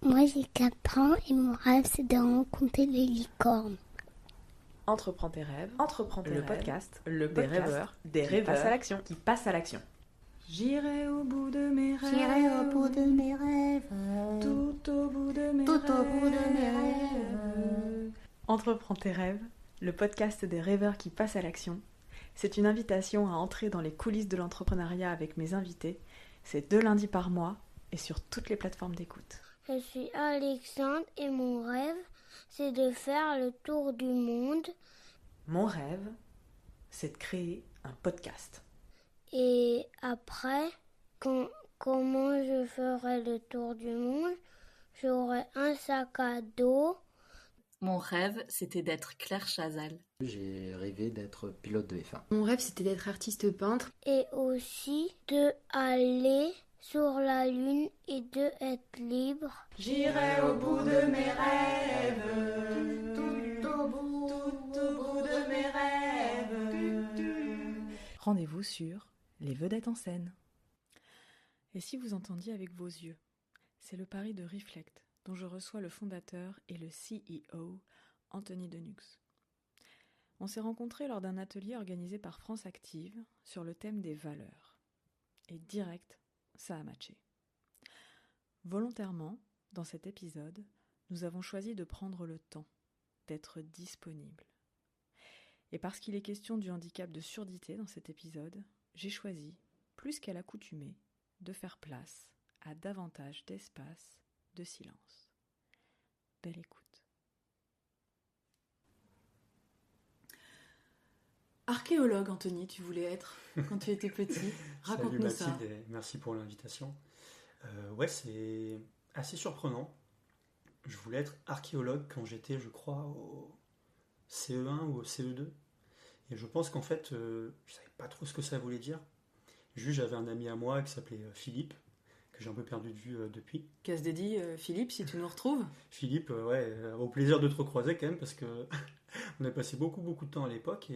Moi j'ai 4 ans et mon rêve c'est de rencontrer des licornes. Entreprends tes rêves, Le podcast des rêveurs qui passent à l'action. J'irai au bout de mes rêves, tout au bout de mes rêves. Entreprends tes rêves, le podcast des rêveurs qui passent à l'action. C'est une invitation à entrer dans les coulisses de l'entrepreneuriat avec mes invités. C'est 2 lundis par mois et sur toutes les plateformes d'écoute. Je suis Alexandre et mon rêve c'est de faire le tour du monde. Mon rêve, c'est de créer un podcast. Et après, comment je ferai le tour du monde? J'aurai un sac à dos. Mon rêve, c'était d'être Claire Chazal. J'ai rêvé d'être pilote de F1. Mon rêve, c'était d'être artiste peintre. Et aussi de aller sur la lune et de être libre. J'irai au bout de mes rêves, tout au bout de mes rêves. Rendez-vous sur Les Vedettes en scène. Et si vous entendiez avec vos yeux? C'est le pari de Reflect, dont je reçois le fondateur et le CEO, Anthony Denux. On s'est rencontrés lors d'un atelier organisé par France Active sur le thème des valeurs. Et direct, ça a matché. Volontairement, dans cet épisode, nous avons choisi de prendre le temps, d'être disponible. Et parce qu'il est question du handicap de surdité dans cet épisode, j'ai choisi, plus qu'à l'accoutumée, de faire place à davantage d'espace, de silence. Belle écoute. Archéologue, Anthony, tu voulais être quand tu étais petit. Raconte-nous Salut ça. Mathilde, merci pour l'invitation. Ouais, c'est assez surprenant. Je voulais être archéologue quand j'étais, je crois, au CE1 ou au CE2. Et je pense qu'en fait, je savais pas trop ce que ça voulait dire. Juste, j'avais un ami à moi qui s'appelait Philippe, que j'ai un peu perdu de vue depuis. Qu'à se dédie, Philippe, si tu nous retrouves. Philippe, au plaisir de te recroiser quand même, parce que on a passé beaucoup de temps à l'époque.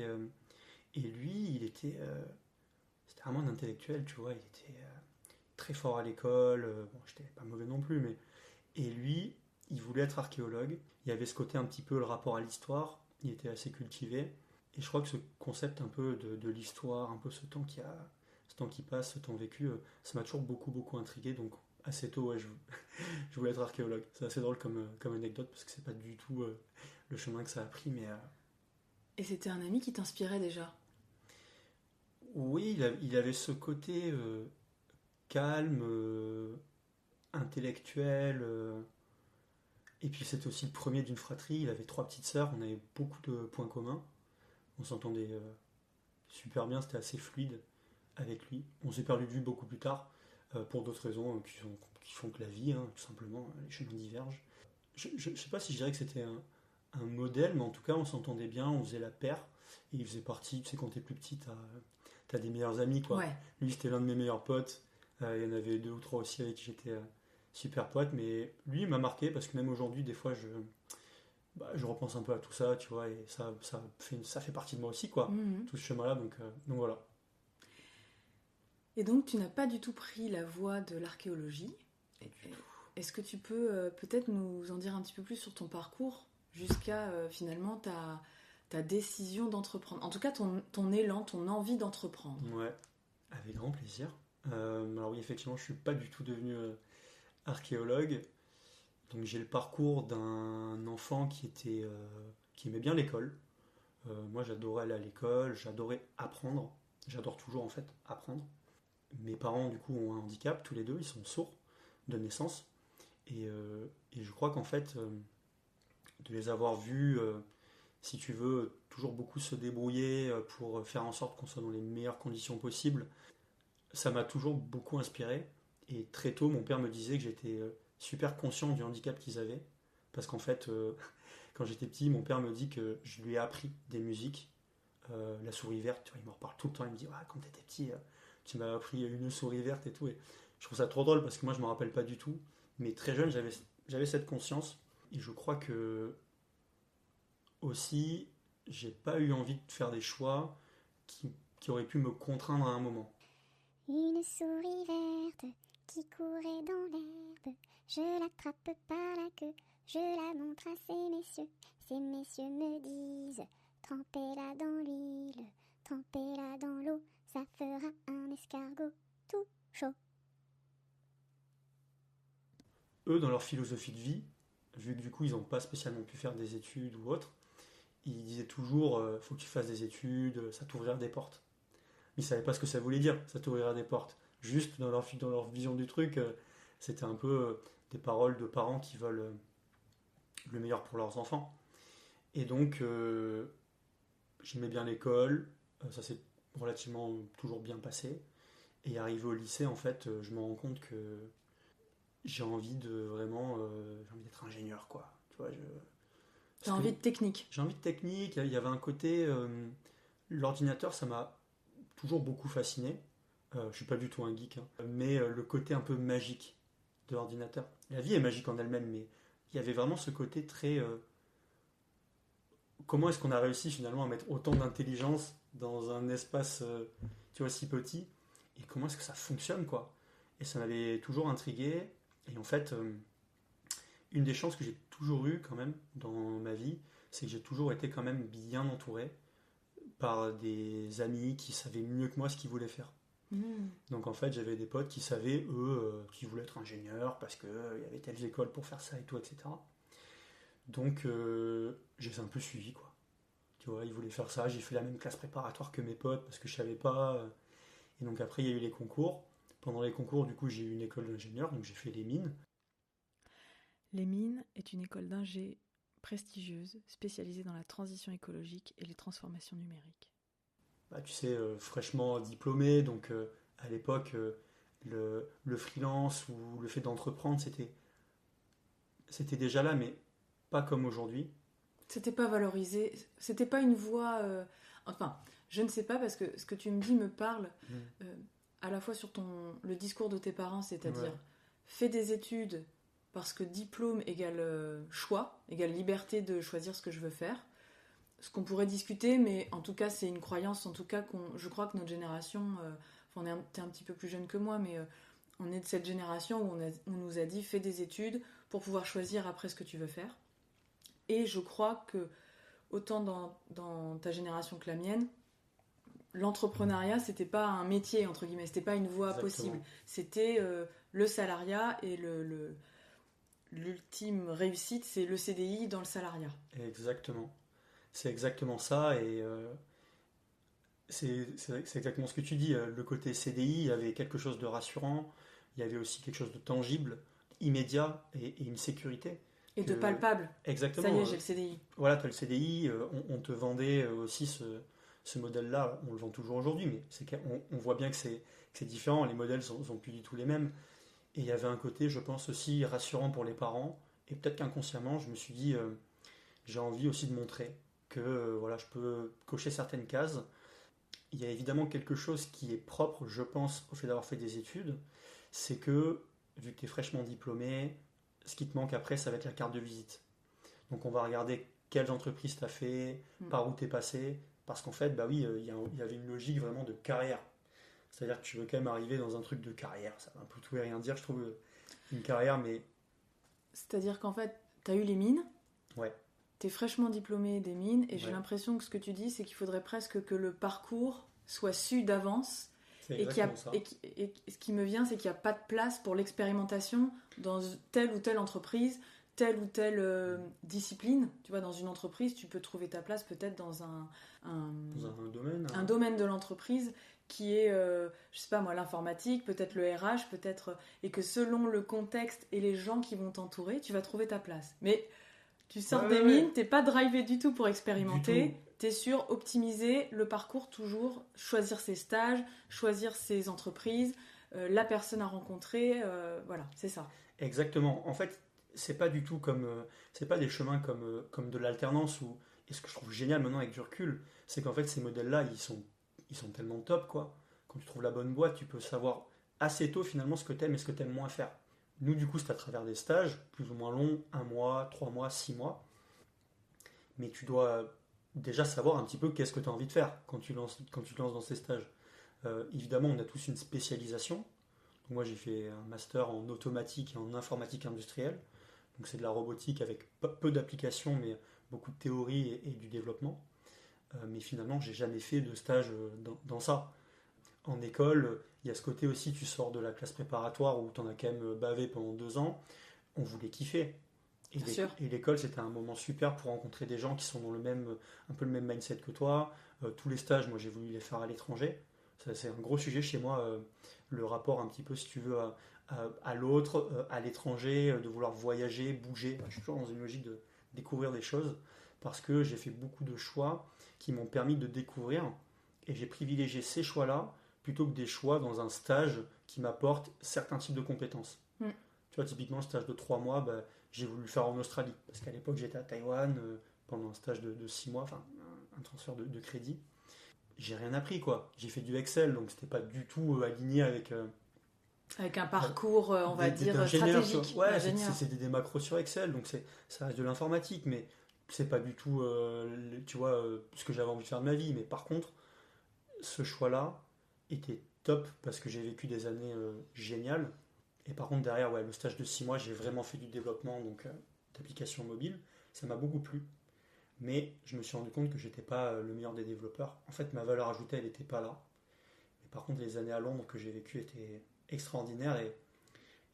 Et lui, c'était vraiment un intellectuel, tu vois. Il était très fort à l'école. Bon, j'étais pas mauvais non plus, mais. Et lui, il voulait être archéologue. Il y avait ce côté un petit peu le rapport à l'histoire. Il était assez cultivé. Et je crois que ce concept un peu de l'histoire, un peu ce temps qui passe, ce temps vécu, ça m'a toujours beaucoup intrigué. Donc assez tôt, ouais, je voulais être archéologue. C'est assez drôle comme anecdote parce que c'est pas du tout le chemin que ça a pris. Mais Et c'était un ami qui t'inspirait déjà. oui, il avait ce côté calme, intellectuel. Et puis c'était aussi le premier d'une fratrie. Il avait 3 petites sœurs. On avait beaucoup de points communs. On s'entendait super bien. C'était assez fluide avec lui. On s'est perdu de vue beaucoup plus tard pour d'autres raisons qui font que la vie, hein, tout simplement, les chemins divergent. Je sais pas si je dirais que c'était un modèle, mais en tout cas on s'entendait bien, on faisait la paire. Et il faisait partie, tu sais, quand t'es plus petit, t'as des meilleurs amis, quoi. Ouais. Lui, c'était l'un de mes meilleurs potes. Il y en avait 2 ou 3 aussi avec qui j'étais super pote. Mais lui, il m'a marqué parce que même aujourd'hui, des fois, je repense un peu à tout ça, tu vois, et ça fait partie de moi aussi, quoi. Mhm. Tout ce chemin-là, donc voilà. Et donc, tu n'as pas du tout pris la voie de l'archéologie. Et du tout. Est-ce que tu peux peut-être nous en dire un petit peu plus sur ton parcours jusqu'à finalement ta décision d'entreprendre? En tout cas, ton élan, ton envie d'entreprendre. Ouais, avec grand plaisir. Alors oui, effectivement, je suis pas du tout devenu archéologue. Donc j'ai le parcours d'un enfant qui aimait bien l'école. Moi, j'adorais aller à l'école, j'adorais apprendre. J'adore toujours en fait apprendre. Mes parents, du coup, ont un handicap, tous les deux, ils sont sourds de naissance. Et je crois qu'en fait, de les avoir vus, si tu veux, toujours beaucoup se débrouiller pour faire en sorte qu'on soit dans les meilleures conditions possibles, ça m'a toujours beaucoup inspiré. Et très tôt, mon père me disait que j'étais super conscient du handicap qu'ils avaient. Parce qu'en fait, quand j'étais petit, mon père me dit que je lui ai appris des musiques. La souris verte, tu vois, il m'en reparle tout le temps. Il me dit, ouais, quand t'étais petit, tu m'as appris une souris verte et tout. Et je trouve ça trop drôle parce que moi, je me rappelle pas du tout. Mais très jeune, j'avais cette conscience. Et je crois que aussi, j'ai pas eu envie de faire des choix qui auraient pu me contraindre à un moment. Une souris verte qui courait dans l'herbe. Je l'attrape par la queue, je la montre à ces messieurs. Ces messieurs me disent, trempez-la dans l'huile, trempez-la dans l'eau, ça fera un escargot tout chaud. Eux, dans leur philosophie de vie, vu que du coup ils n'ont pas spécialement pu faire des études ou autre, ils disaient toujours faut que tu fasses des études, ça t'ouvrira des portes. Mais ils ne savaient pas ce que ça voulait dire, ça t'ouvrira des portes. Juste dans leur vision du truc, c'était un peu des paroles de parents qui veulent le meilleur pour leurs enfants. Et donc, j'aimais bien l'école, ça s'est relativement toujours bien passé. Et arrivé au lycée, en fait, je me rends compte que j'ai envie d'être ingénieur, quoi. Tu vois, T'as envie de technique. J'ai envie de technique. Il y avait un côté, l'ordinateur, ça m'a toujours beaucoup fasciné. Je suis pas du tout un geek, hein. Mais le côté un peu magique de l'ordinateur. La vie est magique en elle-même, mais il y avait vraiment ce côté très... comment est-ce qu'on a réussi finalement à mettre autant d'intelligence dans un espace, tu vois, si petit, et comment est-ce que ça fonctionne, quoi. Et ça m'avait toujours intrigué. Et en fait, une des chances que j'ai toujours eues quand même dans ma vie, c'est que j'ai toujours été quand même bien entouré par des amis qui savaient mieux que moi ce qu'ils voulaient faire. Donc en fait, j'avais des potes qui savaient, eux, qui voulaient être ingénieurs parce qu'il y avait telles écoles pour faire ça et tout, etc. Donc j'ai un peu suivi, quoi. Tu vois, ils voulaient faire ça, j'ai fait la même classe préparatoire que mes potes parce que je savais pas. Et donc après, il y a eu les concours. Pendant les concours, du coup, j'ai eu une école d'ingénieur, donc j'ai fait les mines. Les mines est une école d'ingé prestigieuse, spécialisée dans la transition écologique et les transformations numériques. Bah, tu sais, fraîchement diplômé, donc à l'époque, le freelance ou le fait d'entreprendre, c'était déjà là, mais pas comme aujourd'hui. C'était pas valorisé, c'était pas une voie... Enfin, je ne sais pas, parce que ce que tu me dis me parle à la fois sur le discours de tes parents, c'est-à-dire fais des études parce que diplôme égale choix, égale liberté de choisir ce que je veux faire. Ce qu'on pourrait discuter, mais en tout cas c'est une croyance, en tout cas je crois que notre génération, t'es un petit peu plus jeune que moi, mais on est de cette génération où on nous a dit fais des études pour pouvoir choisir après ce que tu veux faire. Et je crois que autant dans ta génération que la mienne, l'entrepreneuriat c'était pas un métier entre guillemets, c'était pas une voie possible, c'était le salariat, et l'ultime réussite c'est le CDI dans le salariat. Exactement. C'est exactement ça, et c'est exactement ce que tu dis. Le côté CDI, il y avait quelque chose de rassurant, il y avait aussi quelque chose de tangible, immédiat, et une sécurité. Et de palpable. Exactement. Ça y est, j'ai le CDI. Voilà, tu as le CDI, on te vendait aussi ce modèle-là, on le vend toujours aujourd'hui, mais on voit bien que c'est différent, les modèles sont plus du tout les mêmes. Et il y avait un côté, je pense, aussi rassurant pour les parents, et peut-être qu'inconsciemment, je me suis dit, j'ai envie aussi de montrer que voilà, je peux cocher certaines cases. Il y a évidemment quelque chose qui est propre, je pense, au fait d'avoir fait des études, c'est que, vu que tu es fraîchement diplômé, ce qui te manque après, ça va être la carte de visite. Donc on va regarder quelles entreprises tu as fait, par où tu es passé, parce qu'en fait, bah oui, il y avait une logique vraiment de carrière. C'est-à-dire que tu veux quand même arriver dans un truc de carrière, ça va un peu tout et rien dire, je trouve, une carrière, mais... C'est-à-dire qu'en fait, tu as eu les mines, ouais. Tu es fraîchement diplômé des mines, et j'ai l'impression que ce que tu dis, c'est qu'il faudrait presque que le parcours soit su d'avance. Et ce qui me vient, c'est qu'il n'y a pas de place pour l'expérimentation dans telle ou telle entreprise, telle ou telle discipline. Tu vois, dans une entreprise, tu peux trouver ta place peut-être dans un domaine de l'entreprise qui est, je sais pas moi, l'informatique, peut-être le RH, peut-être... Et que selon le contexte et les gens qui vont t'entourer, tu vas trouver ta place. Mais tu sors des mines, t'es pas drivé du tout pour expérimenter. T'es sur optimiser le parcours toujours, choisir ses stages, choisir ses entreprises, la personne à rencontrer, voilà, c'est ça. Exactement. En fait, c'est pas du tout c'est pas des chemins comme de l'alternance, et ce que je trouve génial maintenant avec du recul, c'est qu'en fait ces modèles-là, ils sont tellement top, quoi. Quand tu trouves la bonne boîte, tu peux savoir assez tôt finalement ce que t'aimes et ce que t'aimes moins faire. Nous, du coup, c'est à travers des stages, plus ou moins longs, 1 mois, 3 mois, 6 mois. Mais tu dois déjà savoir un petit peu qu'est-ce que tu as envie de faire quand tu te lances dans ces stages. Évidemment, on a tous une spécialisation. Donc moi j'ai fait un master en automatique et en informatique industrielle. Donc c'est de la robotique avec peu d'applications, mais beaucoup de théorie et du développement. Mais finalement, j'ai jamais fait de stage dans ça. En école, il y a ce côté aussi, tu sors de la classe préparatoire où tu en as quand même bavé pendant 2 ans. On voulait kiffer. Et l'école, c'était un moment super pour rencontrer des gens qui sont dans un peu le même mindset que toi. Tous les stages, moi j'ai voulu les faire à l'étranger. Ça, c'est un gros sujet chez moi, le rapport un petit peu, si tu veux, à l'autre, à l'étranger, de vouloir voyager, bouger. Je suis toujours dans une logique de découvrir des choses parce que j'ai fait beaucoup de choix qui m'ont permis de découvrir et j'ai privilégié ces choix-là plutôt que des choix dans un stage qui m'apporte certains types de compétences. Tu vois, typiquement, le stage de 3 mois, j'ai voulu le faire en Australie parce qu'à l'époque, j'étais à Taïwan pendant un stage de 6 mois, enfin un transfert de crédit. J'ai rien appris, quoi. J'ai fait du Excel, donc c'était pas du tout aligné avec un parcours, on va dire, stratégique. Ouais, c'est des macros sur Excel, donc ça reste de l'informatique, mais c'est pas du tout, tu vois, ce que j'avais envie de faire de ma vie. Mais par contre, ce choix-là était top parce que j'ai vécu des années géniales. Et par contre, derrière, le stage de 6 mois, j'ai vraiment fait du développement donc d'applications mobiles. Ça m'a beaucoup plu. Mais je me suis rendu compte que j'étais pas le meilleur des développeurs. En fait, ma valeur ajoutée, elle n'était pas là. Mais par contre, les années à Londres que j'ai vécues étaient extraordinaires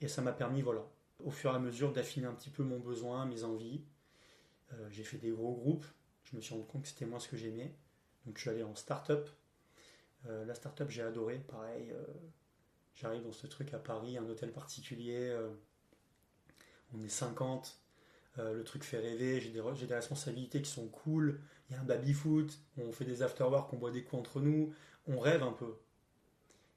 et ça m'a permis, voilà, au fur et à mesure d'affiner un petit peu mon besoin, mes envies. J'ai fait des gros groupes. Je me suis rendu compte que c'était moi ce que j'aimais. Donc je suis allé en start-up. La start-up, j'ai adoré. Pareil, j'arrive dans ce truc à Paris, un hôtel particulier. On est 50. Le truc fait rêver, j'ai des responsabilités qui sont cool, il y a un baby-foot, on fait des after-work, on boit des coups entre nous, on rêve un peu.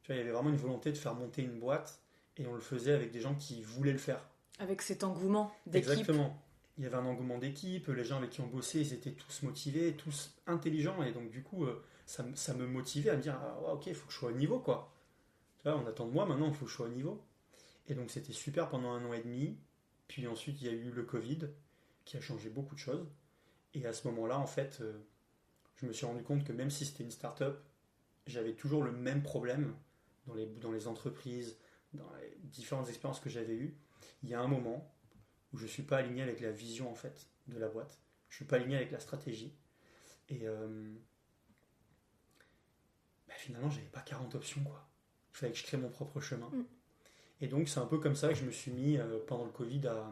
Tu vois, il y avait vraiment une volonté de faire monter une boîte et on le faisait avec des gens qui voulaient le faire. Avec cet engouement d'équipe. Exactement. Il y avait un engouement d'équipe, les gens avec qui on bossait, ils étaient tous motivés, tous intelligents et donc du coup, ça me motivait à me dire ok, il faut que je sois au niveau, quoi. Tu vois, on attend de moi maintenant, il faut que je sois au niveau. Et donc c'était super pendant 1 an et demi. Puis ensuite, il y a eu le Covid qui a changé beaucoup de choses. Et à ce moment-là, en fait, je me suis rendu compte que même si c'était une start-up, j'avais toujours le même problème dans les entreprises, dans les différentes expériences que j'avais eues. Il y a un moment où je ne suis pas aligné avec la vision en fait, de la boîte. Je ne suis pas aligné avec la stratégie. Et finalement, j'avais pas 40 options, quoi. Il fallait que je crée mon propre chemin. Et donc, c'est un peu comme ça que je me suis mis, pendant le Covid, à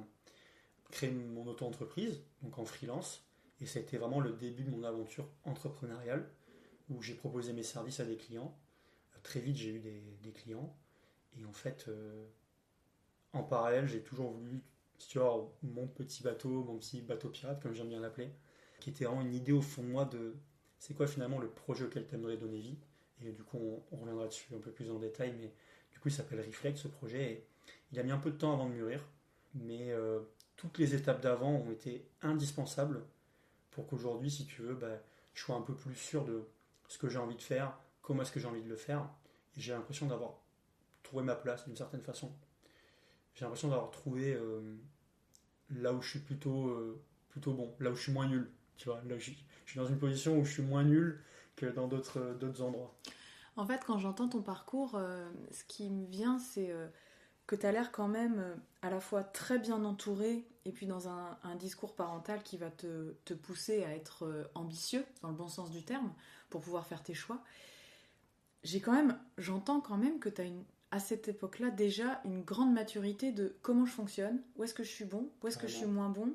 créer mon auto-entreprise, donc en freelance. Et ça a été vraiment le début de mon aventure entrepreneuriale, où j'ai proposé mes services à des clients. Très vite, j'ai eu des clients. Et en fait, en parallèle, j'ai toujours voulu, tu vois, mon petit bateau pirate, comme j'aime bien l'appeler, qui était vraiment une idée au fond de moi de c'est quoi finalement le projet auquel tu aimerais donner vie. Et du coup, on reviendra dessus un peu plus en détail, mais du coup, il s'appelle Reflect, ce projet, et il a mis un peu de temps avant de mûrir, mais toutes les étapes d'avant ont été indispensables pour qu'aujourd'hui, si tu veux, je sois un peu plus sûr de ce que j'ai envie de faire, comment est-ce que j'ai envie de le faire, et j'ai l'impression d'avoir trouvé ma place d'une certaine façon. J'ai l'impression d'avoir trouvé là où je suis plutôt bon, là où je suis moins nul, tu vois, là où je suis dans une position où je suis moins nul que dans d'autres endroits. En fait, quand j'entends ton parcours, ce qui me vient, c'est que tu as l'air quand même à la fois très bien entouré et puis dans un discours parental qui va te pousser à être ambitieux, dans le bon sens du terme, pour pouvoir faire tes choix. J'entends quand même que tu as à cette époque-là déjà une grande maturité de comment je fonctionne, où est-ce que je suis bon, où est-ce que je suis moins bon.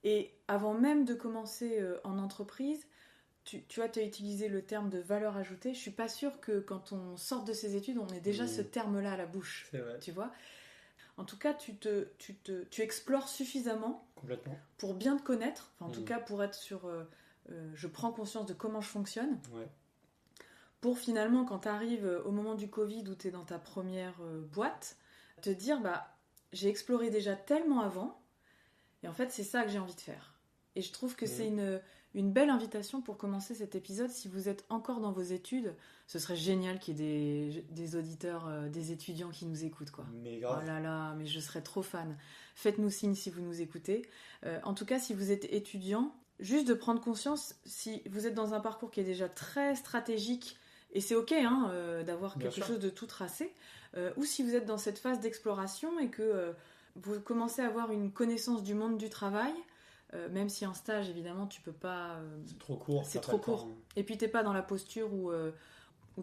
Et avant même de commencer en entreprise, tu as utilisé le terme de valeur ajoutée. Je ne suis pas sûre que quand on sort de ses études, on ait déjà ce terme-là à la bouche. C'est vrai. Tu vois ? En tout cas, tu explores suffisamment pour bien te connaître, enfin, en tout cas pour être sur... je prends conscience de comment je fonctionne. Ouais. Pour finalement, quand tu arrives au moment du Covid où tu es dans ta première boîte, te dire, j'ai exploré déjà tellement avant, et en fait, c'est ça que j'ai envie de faire. Et je trouve que c'est une belle invitation pour commencer cet épisode. Si vous êtes encore dans vos études, ce serait génial qu'il y ait des auditeurs, des étudiants qui nous écoutent, quoi. Mais grave. Oh là là, mais je serais trop fan. Faites-nous signe si vous nous écoutez. En tout cas, si vous êtes étudiant, juste de prendre conscience, si vous êtes dans un parcours qui est déjà très stratégique Et c'est ok d'avoir Bien quelque sûr. chose de tout tracé. Ou si vous êtes dans cette phase d'exploration et que vous commencez à avoir une connaissance du monde du travail, même si en stage, évidemment, tu peux pas... C'est trop court. c'est t'as trop pas le temps. court. Et puis t'es pas dans la posture où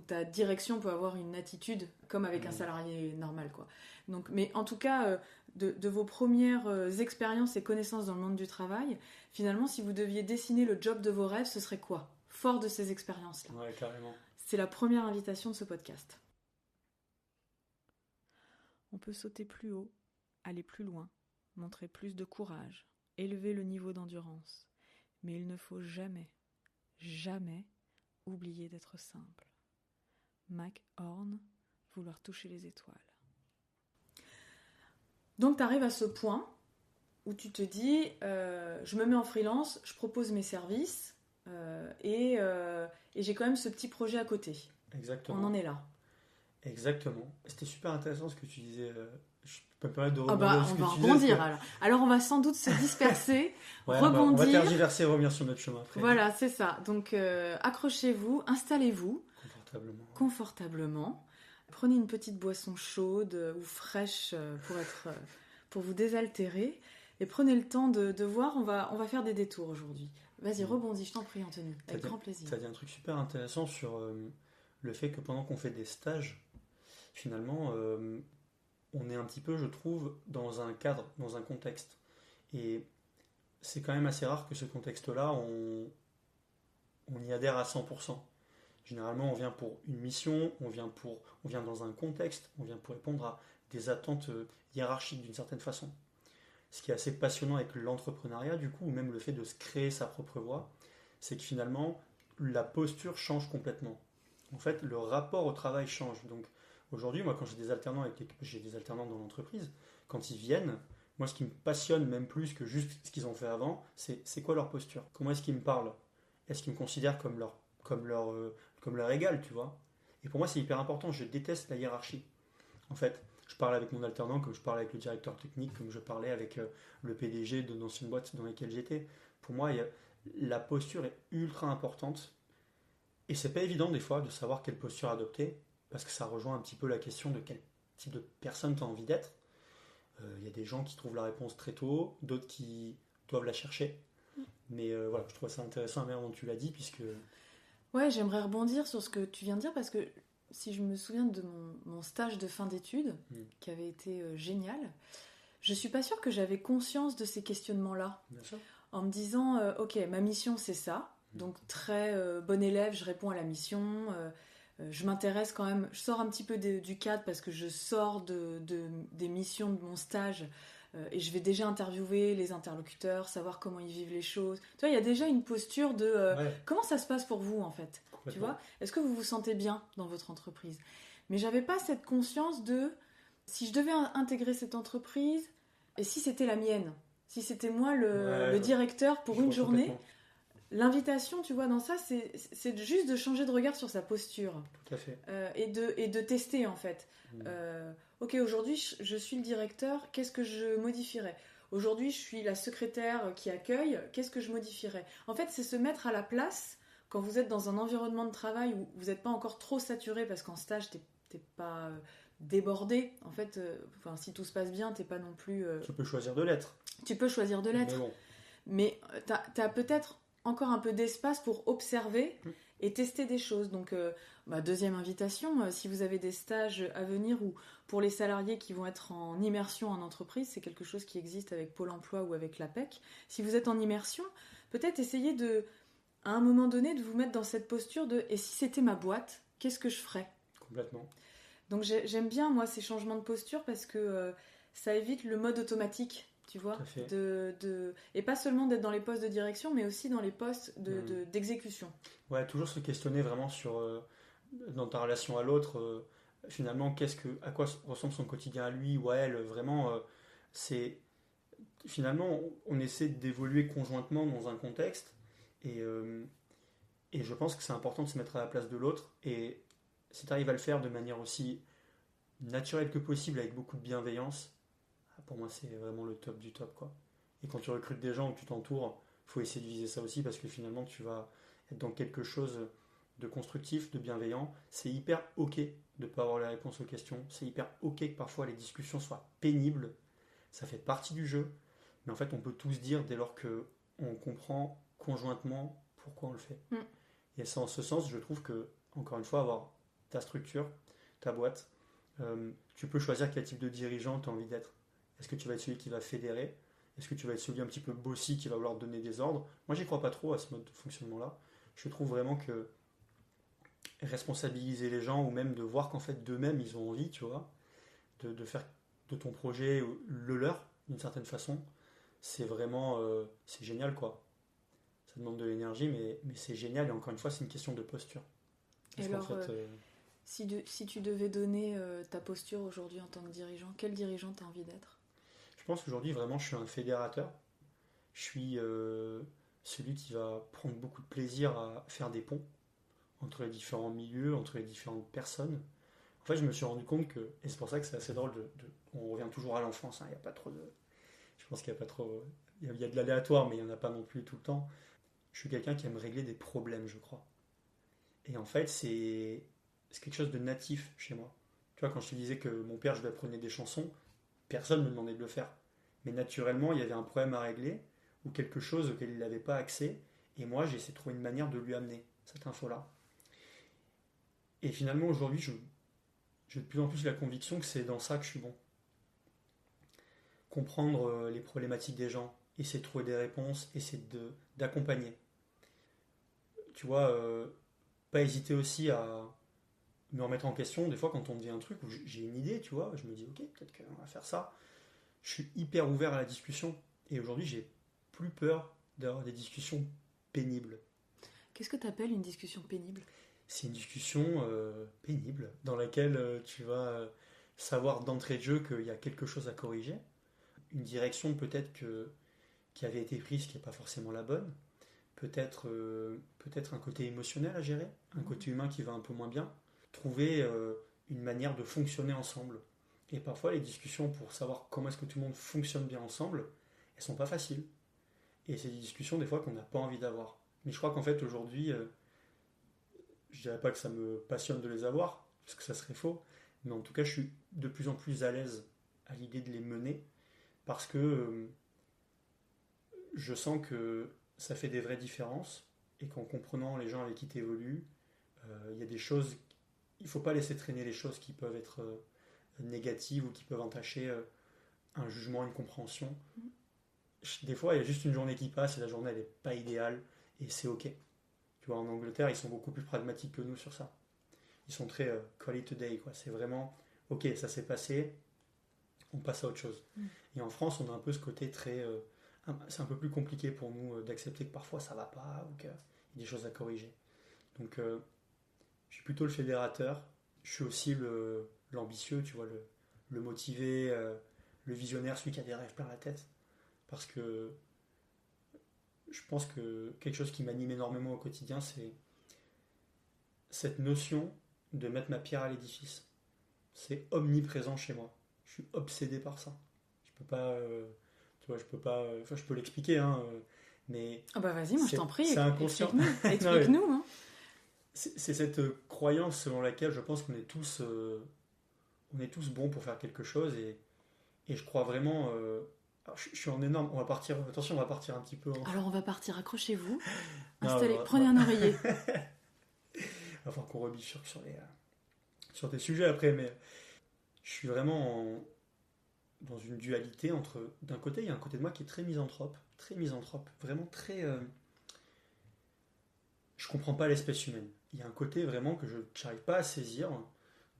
ta direction peut avoir une attitude comme avec un salarié normal, quoi. Donc, mais en tout cas, de vos premières expériences et connaissances dans le monde du travail, finalement, si vous deviez dessiner le job de vos rêves, ce serait quoi? Fort de ces expériences-là. Ouais, carrément. C'est la première invitation de ce podcast. On peut sauter plus haut, aller plus loin, montrer plus de courage, élever le niveau d'endurance. Mais il ne faut jamais, jamais oublier d'être simple. Mac Horn, vouloir toucher les étoiles. Donc tu arrives à ce point où tu te dis, je me mets en freelance, je propose mes services et j'ai quand même ce petit projet à côté. Exactement. On en est là. Exactement. C'était super intéressant ce que tu disais. Je peux me permettre de Ah rebondir bah, sur on ce que va tu disais, rebondir parce alors. Alors on va sans doute se disperser, que- Ouais, on va rebondir. tergiverser et revenir sur notre chemin. Après. Voilà, c'est ça. Donc accrochez-vous, installez-vous Confortablement. confortablement. Prenez une petite boisson chaude ou fraîche pour vous désaltérer. Et prenez le temps de voir, on va faire des détours aujourd'hui. Vas-y, rebondis, je t'en prie Anthony, avec grand plaisir. Tu as dit un truc super intéressant sur le fait que pendant qu'on fait des stages, finalement, on est un petit peu, je trouve, dans un cadre, dans un contexte. Et c'est quand même assez rare que ce contexte-là, on y adhère à 100%. Généralement, on vient pour une mission, on vient dans un contexte, on vient pour répondre à des attentes hiérarchiques d'une certaine façon. Ce qui est assez passionnant avec l'entrepreneuriat, du coup, ou même le fait de se créer sa propre voie, c'est que finalement, la posture change complètement. En fait, le rapport au travail change. Donc, aujourd'hui, moi, quand j'ai des alternants dans l'entreprise, quand ils viennent, moi, ce qui me passionne même plus que juste ce qu'ils ont fait avant, c'est quoi leur posture? Comment est-ce qu'ils me parlent? Est-ce qu'ils me considèrent comme leur égal, tu vois? Et pour moi, c'est hyper important. Je déteste la hiérarchie. En fait, je parle avec mon alternant comme je parlais avec le directeur technique, comme je parlais avec le PDG de l'ancienne boîte dans laquelle j'étais. Pour moi, la posture est ultra importante. Et c'est pas évident des fois de savoir quelle posture adopter, parce que ça rejoint un petit peu la question de quel type de personne tu as envie d'être. Il y a des gens qui trouvent la réponse très tôt, d'autres qui doivent la chercher. Mais voilà, je trouve ça intéressant la manière dont tu l'as dit, puisque... Ouais, j'aimerais rebondir sur ce que tu viens de dire, parce que si je me souviens de mon stage de fin d'études, qui avait été génial, je suis pas sûre que j'avais conscience de ces questionnements-là. Bien sûr. En me disant, ok, ma mission c'est ça, donc très bon élève, je réponds à la mission, je m'intéresse quand même, je sors un petit peu du cadre parce que je sors des missions de mon stage et je vais déjà interviewer les interlocuteurs, savoir comment ils vivent les choses. Tu vois, il y a déjà une posture de comment ça se passe pour vous en fait. Tu vois, est-ce que vous vous sentez bien dans votre entreprise? Mais j'avais pas cette conscience de si je devais intégrer cette entreprise et si c'était la mienne, si c'était moi le directeur pour une journée. L'invitation, tu vois, dans ça, c'est juste de changer de regard sur sa posture. Tout à fait. Et de tester, en fait. Ok, aujourd'hui, je suis le directeur, qu'est-ce que je modifierais? Aujourd'hui, je suis la secrétaire qui accueille, qu'est-ce que je modifierais? En fait, c'est se mettre à la place quand vous êtes dans un environnement de travail où vous n'êtes pas encore trop saturé, parce qu'en stage, t'es pas débordé. En fait, si tout se passe bien, t'es pas non plus... Tu peux choisir de l'être. Tu peux choisir de l'être. Mais t'as peut-être encore un peu d'espace pour observer et tester des choses. Donc, deuxième invitation, si vous avez des stages à venir ou pour les salariés qui vont être en immersion en entreprise, c'est quelque chose qui existe avec Pôle emploi ou avec l'APEC. Si vous êtes en immersion, peut-être essayez à un moment donné, de vous mettre dans cette posture de « et si c'était ma boîte, qu'est-ce que je ferais ?» Complètement. Donc j'aime bien, moi, ces changements de posture parce que ça évite le mode automatique. Tu vois, et pas seulement d'être dans les postes de direction, mais aussi dans les postes d'exécution. Ouais, toujours se questionner vraiment sur, dans ta relation à l'autre, finalement, à quoi ressemble son quotidien à lui ou à elle. Vraiment, finalement, on essaie d'évoluer conjointement dans un contexte, et je pense que c'est important de se mettre à la place de l'autre, et si tu arrives à le faire de manière aussi naturelle que possible, avec beaucoup de bienveillance, pour moi, c'est vraiment le top du top, quoi. Et quand tu recrutes des gens ou que tu t'entoures, il faut essayer de viser ça aussi parce que finalement, tu vas être dans quelque chose de constructif, de bienveillant. C'est hyper ok de ne pas avoir les réponses aux questions. C'est hyper ok que parfois les discussions soient pénibles. Ça fait partie du jeu. Mais en fait, on peut tous dire dès lors qu'on comprend conjointement pourquoi on le fait. Et ça, en ce sens, je trouve que, encore une fois, avoir ta structure, ta boîte, tu peux choisir quel type de dirigeant tu as envie d'être. Est-ce que tu vas être celui qui va fédérer? Est-ce que tu vas être celui un petit peu bossy qui va vouloir donner des ordres? Moi, j'y crois pas trop à ce mode de fonctionnement-là. Je trouve vraiment que responsabiliser les gens, ou même de voir qu'en fait d'eux-mêmes ils ont envie, tu vois, de faire de ton projet le leur d'une certaine façon, c'est vraiment c'est génial quoi. Ça demande de l'énergie, mais c'est génial, et encore une fois c'est une question de posture. Et alors, si tu devais donner ta posture aujourd'hui en tant que dirigeant, quel dirigeant tu as envie d'être? Je pense qu'aujourd'hui vraiment je suis un fédérateur. Je suis celui qui va prendre beaucoup de plaisir à faire des ponts entre les différents milieux, entre les différentes personnes. En fait, je me suis rendu compte que, et c'est pour ça que c'est assez drôle, on revient toujours à l'enfance, hein, il n'y a pas trop de... Je pense qu'il n'y a pas trop... Il y a de l'aléatoire, mais il n'y en a pas non plus tout le temps. Je suis quelqu'un qui aime régler des problèmes, je crois. Et en fait, c'est quelque chose de natif chez moi. Tu vois, quand je te disais que mon père, je lui apprenais des chansons, personne ne me demandait de le faire. Mais naturellement, il y avait un problème à régler, ou quelque chose auquel il n'avait pas accès, et moi, j'ai essayé de trouver une manière de lui amener cette info-là. Et finalement, aujourd'hui, j'ai de plus en plus la conviction que c'est dans ça que je suis bon. Comprendre les problématiques des gens, essayer de trouver des réponses, essayer d'accompagner. Tu vois, pas hésiter aussi à me remettre en question. Des fois, quand on me dit un truc où j'ai une idée, tu vois, je me dis, ok, peut-être qu'on va faire ça. Je suis hyper ouvert à la discussion. Et aujourd'hui, j'ai plus peur d'avoir des discussions pénibles. Qu'est-ce que tu appelles une discussion pénible? C'est une discussion pénible dans laquelle tu vas savoir d'entrée de jeu qu'il y a quelque chose à corriger, une direction peut-être qui avait été prise qui n'est pas forcément la bonne, peut-être un côté émotionnel à gérer, un côté humain qui va un peu moins bien, trouver une manière de fonctionner ensemble. Et parfois les discussions pour savoir comment est-ce que tout le monde fonctionne bien ensemble, elles sont pas faciles. Et c'est des discussions des fois qu'on n'a pas envie d'avoir. Mais je crois qu'en fait aujourd'hui... je dirais pas que ça me passionne de les avoir, parce que ça serait faux, mais en tout cas je suis de plus en plus à l'aise à l'idée de les mener, parce que je sens que ça fait des vraies différences, et qu'en comprenant les gens avec qui tu évolues, il y a des choses, il faut pas laisser traîner les choses qui peuvent être négatives ou qui peuvent entacher un jugement, une compréhension. Des fois il y a juste une journée qui passe et la journée elle est pas idéale, et c'est ok. Tu vois, en Angleterre, ils sont beaucoup plus pragmatiques que nous sur ça. Ils sont très call it a day, quoi. C'est vraiment, ok, ça s'est passé, on passe à autre chose. Et en France, on a un peu ce côté très... c'est un peu plus compliqué pour nous d'accepter que parfois ça va pas, ou qu'il y a des choses à corriger. Donc, je suis plutôt le fédérateur. Je suis aussi l'ambitieux, tu vois, le motivé, le visionnaire, celui qui a des rêves plein la tête. Parce que... je pense que quelque chose qui m'anime énormément au quotidien, c'est cette notion de mettre ma pierre à l'édifice. C'est omniprésent chez moi. Je suis obsédé par ça. Je peux pas, tu vois, je peux l'expliquer, hein, mais... Ah bah vas-y, moi je t'en prie, c'est inconscient. Explique-nous. Hein. C'est cette croyance selon laquelle je pense qu'on est tous bons pour faire quelque chose, et je crois vraiment... alors, je suis en énorme... Attention, on va partir un petit peu... Alors on va partir, accrochez-vous. Non, Installez, prenez un oreiller. Enfin, qu'on rebifurque sur des sujets après, mais je suis vraiment dans une dualité entre... D'un côté, il y a un côté de moi qui est très misanthrope, vraiment très... je comprends pas l'espèce humaine. Il y a un côté vraiment que je n'arrive pas à saisir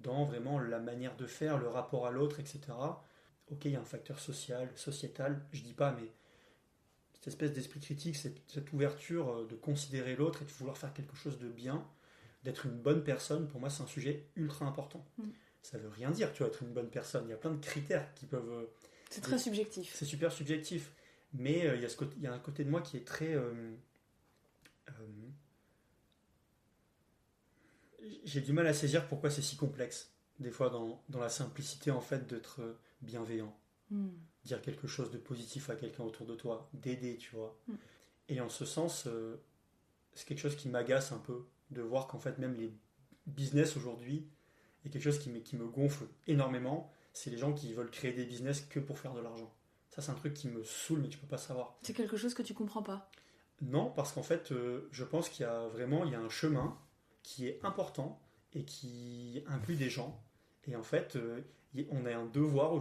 dans vraiment la manière de faire, le rapport à l'autre, etc. Ok, il y a un facteur social, sociétal, je dis pas, mais cette espèce d'esprit critique, cette ouverture de considérer l'autre et de vouloir faire quelque chose de bien, d'être une bonne personne, pour moi c'est un sujet ultra important. Ça veut rien dire, tu vois, être une bonne personne. Il y a plein de critères qui peuvent... c'est très subjectif. C'est super subjectif. Mais il y a un côté de moi qui est très... j'ai du mal à saisir pourquoi c'est si complexe. Des fois, dans la simplicité, en fait, d'être bienveillant. Dire quelque chose de positif à quelqu'un autour de toi. D'aider, tu vois. Et en ce sens, c'est quelque chose qui m'agace un peu de voir qu'en fait même les business aujourd'hui, il y a quelque chose qui me gonfle énormément, c'est les gens qui veulent créer des business que pour faire de l'argent. Ça, c'est un truc qui me saoule, mais tu peux pas savoir. C'est quelque chose que tu comprends pas. Non, parce qu'en fait, je pense qu'il y a un chemin qui est important et qui inclut des gens. Et en fait, on a un devoir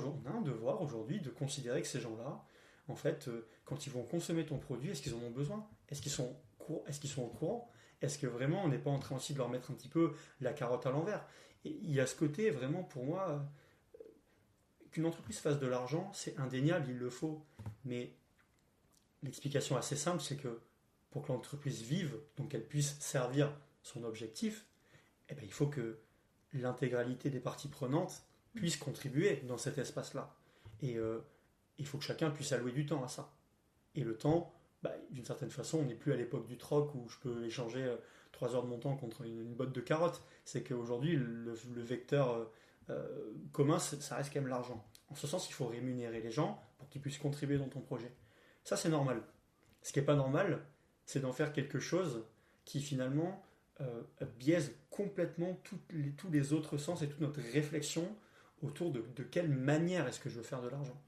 aujourd'hui de considérer que ces gens-là, en fait, quand ils vont consommer ton produit, est-ce qu'ils en ont besoin? Est-ce qu'ils sont au courant? Est-ce que vraiment on n'est pas en train aussi de leur mettre un petit peu la carotte à l'envers? Et il y a ce côté vraiment pour moi, qu'une entreprise fasse de l'argent, c'est indéniable, il le faut. Mais l'explication assez simple, c'est que pour que l'entreprise vive, donc qu'elle puisse servir son objectif, eh ben, il faut que l'intégralité des parties prenantes puisse contribuer dans cet espace-là. Et il faut que chacun puisse allouer du temps à ça. Et le temps, d'une certaine façon, on n'est plus à l'époque du troc où je peux échanger 3 heures de mon temps contre une botte de carottes. C'est qu'aujourd'hui, le vecteur commun, ça reste quand même l'argent. En ce sens, il faut rémunérer les gens pour qu'ils puissent contribuer dans ton projet. Ça, c'est normal. Ce qui n'est pas normal, c'est d'en faire quelque chose qui finalement biaise complètement tous les autres sens et toute notre réflexion autour de quelle manière est-ce que je veux faire de l'argent.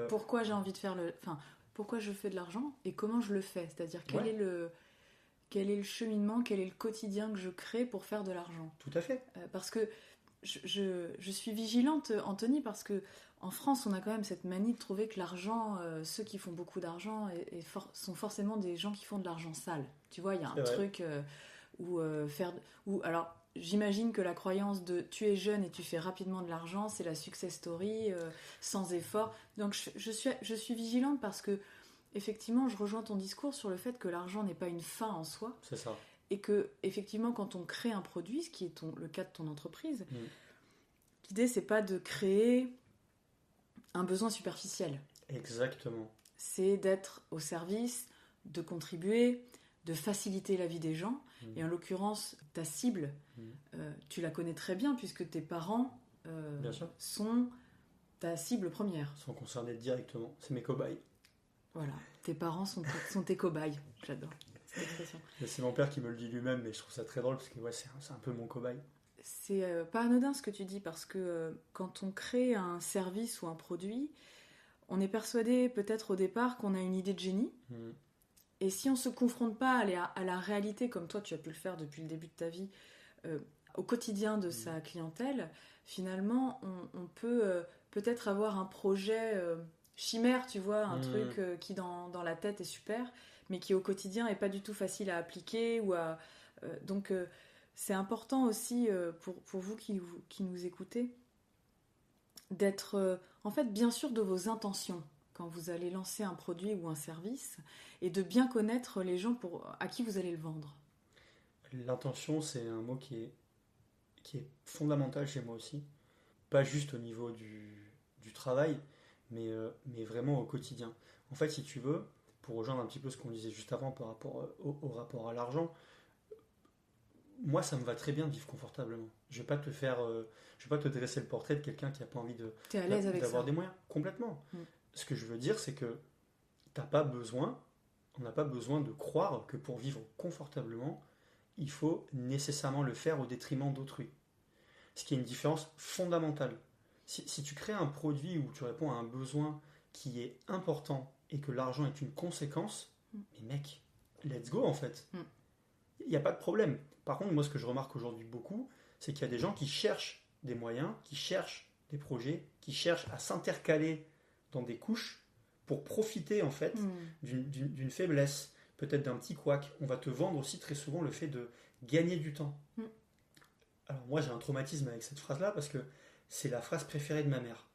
Pourquoi j'ai envie de faire pourquoi je fais de l'argent et comment je le fais, c'est-à-dire quel est le cheminement, quel est le quotidien que je crée pour faire de l'argent. Tout à fait. Parce que je suis vigilante, Anthony, parce que en France, on a quand même cette manie de trouver que l'argent, ceux qui font beaucoup d'argent sont forcément des gens qui font de l'argent sale. Tu vois, il y a un truc alors, j'imagine que la croyance de tu es jeune et tu fais rapidement de l'argent, c'est la success story, sans effort. Donc, je suis vigilante parce que, effectivement, je rejoins ton discours sur le fait que l'argent n'est pas une fin en soi. C'est ça. Et que, effectivement, quand on crée un produit, ce qui est le cas de ton entreprise, l'idée, c'est pas de créer un besoin superficiel. Exactement. C'est d'être au service, de contribuer, de faciliter la vie des gens. Et en l'occurrence, ta cible, tu la connais très bien puisque tes parents sont ta cible première. Sont concernés directement. C'est mes cobayes. Voilà, tes parents sont tes cobayes. J'adore cette expression. C'est mon père qui me le dit lui-même, mais je trouve ça très drôle parce que c'est un peu mon cobaye. C'est pas anodin ce que tu dis parce que quand on crée un service ou un produit, on est persuadé peut-être au départ qu'on a une idée de génie. Et si on ne se confronte pas à la réalité, comme toi tu as pu le faire depuis le début de ta vie, au quotidien de sa clientèle, finalement on peut peut-être avoir un projet chimère, tu vois, un truc qui dans la tête est super, mais qui au quotidien n'est pas du tout facile à appliquer. Donc c'est important aussi pour vous qui nous écoutez, d'être en fait bien sûr de vos intentions quand vous allez lancer un produit ou un service, et de bien connaître les gens à qui vous allez le vendre. L'intention, c'est un mot qui est fondamental chez moi aussi. Pas juste au niveau du travail, mais vraiment au quotidien. En fait, si tu veux, pour rejoindre un petit peu ce qu'on disait juste avant par rapport au rapport à l'argent, moi, ça me va très bien de vivre confortablement. Je vais pas te dresser le portrait de quelqu'un qui n'a pas envie T'es à l'aise avec d'avoir ça. des moyens. Complètement. Ce que je veux dire, c'est que on n'a pas besoin de croire que pour vivre confortablement, il faut nécessairement le faire au détriment d'autrui. Ce qui est une différence fondamentale. Si tu crées un produit où tu réponds à un besoin qui est important et que l'argent est une conséquence, mais mec, let's go en fait. Il n'y a pas de problème. Par contre, moi, ce que je remarque aujourd'hui beaucoup, c'est qu'il y a des gens qui cherchent des moyens, qui cherchent des projets, qui cherchent à s'intercaler dans des couches pour profiter en fait d'une faiblesse, peut-être d'un petit couac. On va te vendre aussi très souvent le fait de gagner du temps. Alors moi, j'ai un traumatisme avec cette phrase-là parce que c'est la phrase préférée de ma mère.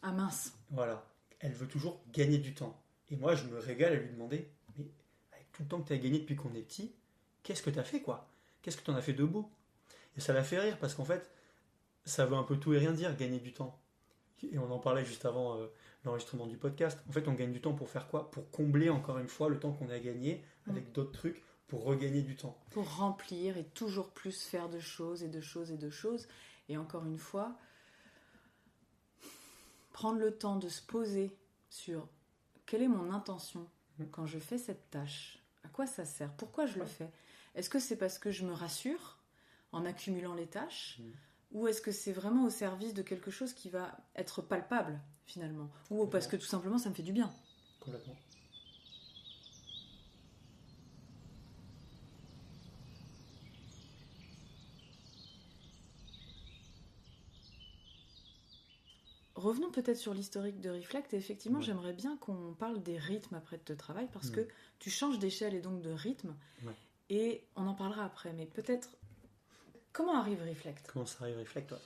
Ah mince. Voilà. Elle veut toujours gagner du temps. Et moi, je me régale à lui demander, mais avec tout le temps que tu as gagné depuis qu'on est petit, qu'est-ce que tu as fait quoi? Qu'est-ce que tu en as fait de beau? Et ça la fait rire parce qu'en fait, ça veut un peu tout et rien dire, gagner du temps. Et on en parlait juste avant l'enregistrement du podcast. En fait, on gagne du temps pour faire quoi? Pour combler encore une fois le temps qu'on a gagné avec d'autres trucs, pour regagner du temps. Pour remplir et toujours plus faire de choses et de choses et de choses. Et encore une fois, prendre le temps de se poser sur quelle est mon intention quand je fais cette tâche? À quoi ça sert? Pourquoi je le fais? Est-ce que c'est parce que je me rassure en accumulant les tâches ou est-ce que c'est vraiment au service de quelque chose qui va être palpable finalement? Ou parce que tout simplement ça me fait du bien? Complètement. Revenons peut-être sur l'historique de Reflect. Et effectivement, j'aimerais bien qu'on parle des rythmes après de ton travail parce que tu changes d'échelle et donc de rythme. Et on en parlera après. Mais peut-être, comment arrive Reflect? Comment ça arrive Reflect, toi?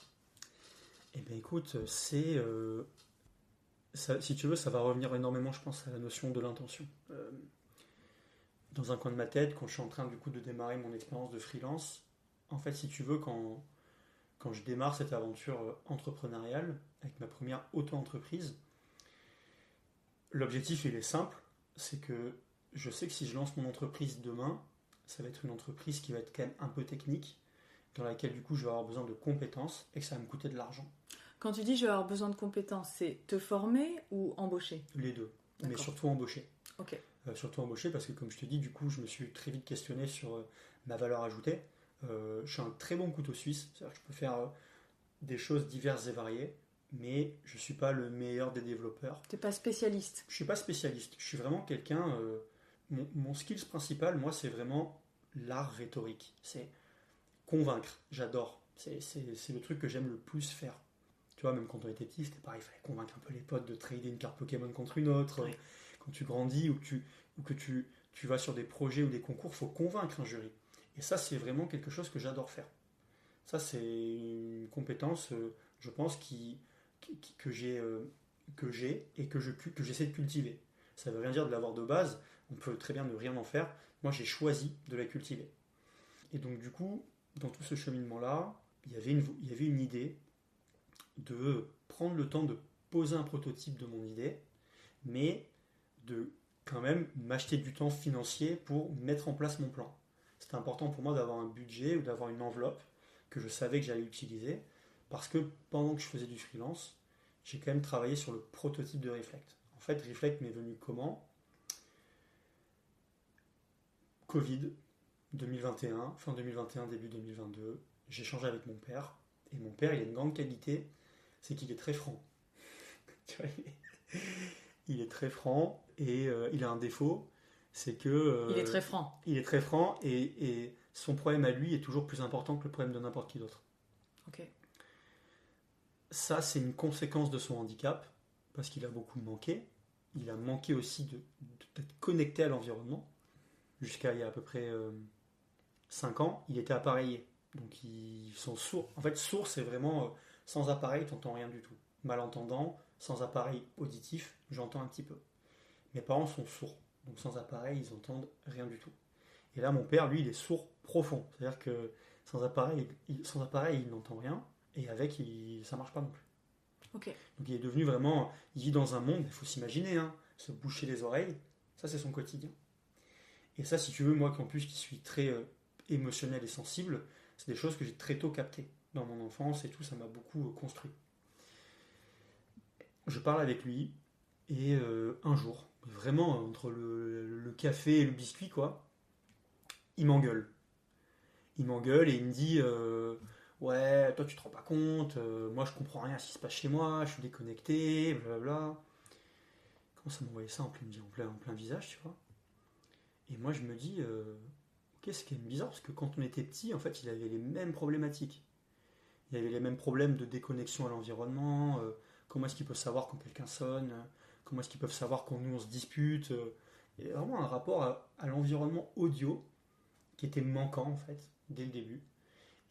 Eh bien écoute, c'est... si tu veux, ça va revenir énormément, je pense, à la notion de l'intention. Dans un coin de ma tête, quand je suis en train du coup de démarrer mon expérience de freelance, en fait, si tu veux, quand je démarre cette aventure entrepreneuriale, avec ma première auto-entreprise, l'objectif, il est simple, c'est que je sais que si je lance mon entreprise demain, ça va être une entreprise qui va être quand même un peu technique, dans laquelle du coup je vais avoir besoin de compétences et que ça va me coûter de l'argent. Quand tu dis je vais avoir besoin de compétences, c'est te former ou embaucher? Les deux, D'accord. mais surtout embaucher. Ok. Surtout embaucher parce que comme je te dis, du coup je me suis très vite questionné sur ma valeur ajoutée. Je suis un très bon couteau suisse, c'est-à-dire que je peux faire des choses diverses et variées, mais je ne suis pas le meilleur des développeurs. Tu n'es pas spécialiste? Je ne suis pas spécialiste, je suis vraiment quelqu'un... mon skills principal, moi, c'est vraiment l'art rhétorique. C'est convaincre, j'adore. C'est le truc que j'aime le plus faire. Tu vois, même quand on était petit, c'était pareil, il fallait convaincre un peu les potes de trader une carte Pokémon contre une autre. Oui. Quand tu grandis ou que tu vas sur des projets ou des concours, il faut convaincre un jury. Et ça, c'est vraiment quelque chose que j'adore faire. Ça, c'est une compétence, je pense, que j'ai et que j'essaie de cultiver. Ça ne veut rien dire de l'avoir de base, on peut très bien ne rien en faire. Moi, j'ai choisi de la cultiver. Et donc, du coup, dans tout ce cheminement-là, il y avait une idée de prendre le temps de poser un prototype de mon idée, mais de quand même m'acheter du temps financier pour mettre en place mon plan. C'était important pour moi d'avoir un budget ou d'avoir une enveloppe que je savais que j'allais utiliser, parce que pendant que je faisais du freelance, j'ai quand même travaillé sur le prototype de Reflect. En fait, Reflect m'est venu comment? Covid, 2021, fin 2021, début 2022, j'ai échangé avec mon père, et mon père, il a une grande qualité, c'est qu'il est très franc. Tu vois, il est très franc, et il a un défaut, c'est que... il est très franc. Il est très franc, et son problème à lui est toujours plus important que le problème de n'importe qui d'autre. Ok. Ça, c'est une conséquence de son handicap, parce qu'il a beaucoup manqué. Il a manqué aussi d'être connecté à l'environnement. Jusqu'à il y a à peu près 5 ans, il était appareillé. Donc ils sont sourds. En fait, sourd, c'est vraiment sans appareil, tu n'entends rien du tout. Malentendant, sans appareil auditif, j'entends un petit peu. Mes parents sont sourds. Donc sans appareil, ils n'entendent rien du tout. Et là, mon père, lui, il est sourd profond. C'est-à-dire que sans appareil, il n'entend rien. Et avec, ça ne marche pas non plus. Okay. Donc il est devenu vraiment... Il vit dans un monde, il faut s'imaginer, hein, se boucher les oreilles, ça c'est son quotidien. Et ça, si tu veux, moi, qu'en plus, qui suis très émotionnel et sensible, c'est des choses que j'ai très tôt captées. Dans mon enfance et tout, ça m'a beaucoup construit. Je parle avec lui, et un jour, vraiment, entre le café et le biscuit, quoi, il m'engueule. Il m'engueule et il me dit... ouais, toi tu te rends pas compte, moi je comprends rien à ce qui se passe chez moi, je suis déconnecté, blablabla. Il commence à m'envoyer ça en plein visage, tu vois. Et moi je me dis, ok, c'est quand même bizarre, parce que quand on était petit, en fait, il avait les mêmes problématiques. Il avait les mêmes problèmes de déconnexion à l'environnement, comment est-ce qu'ils peuvent savoir quand quelqu'un sonne, comment est-ce qu'ils peuvent savoir quand nous on se dispute. Il y a vraiment un rapport à l'environnement audio qui était manquant, en fait, dès le début.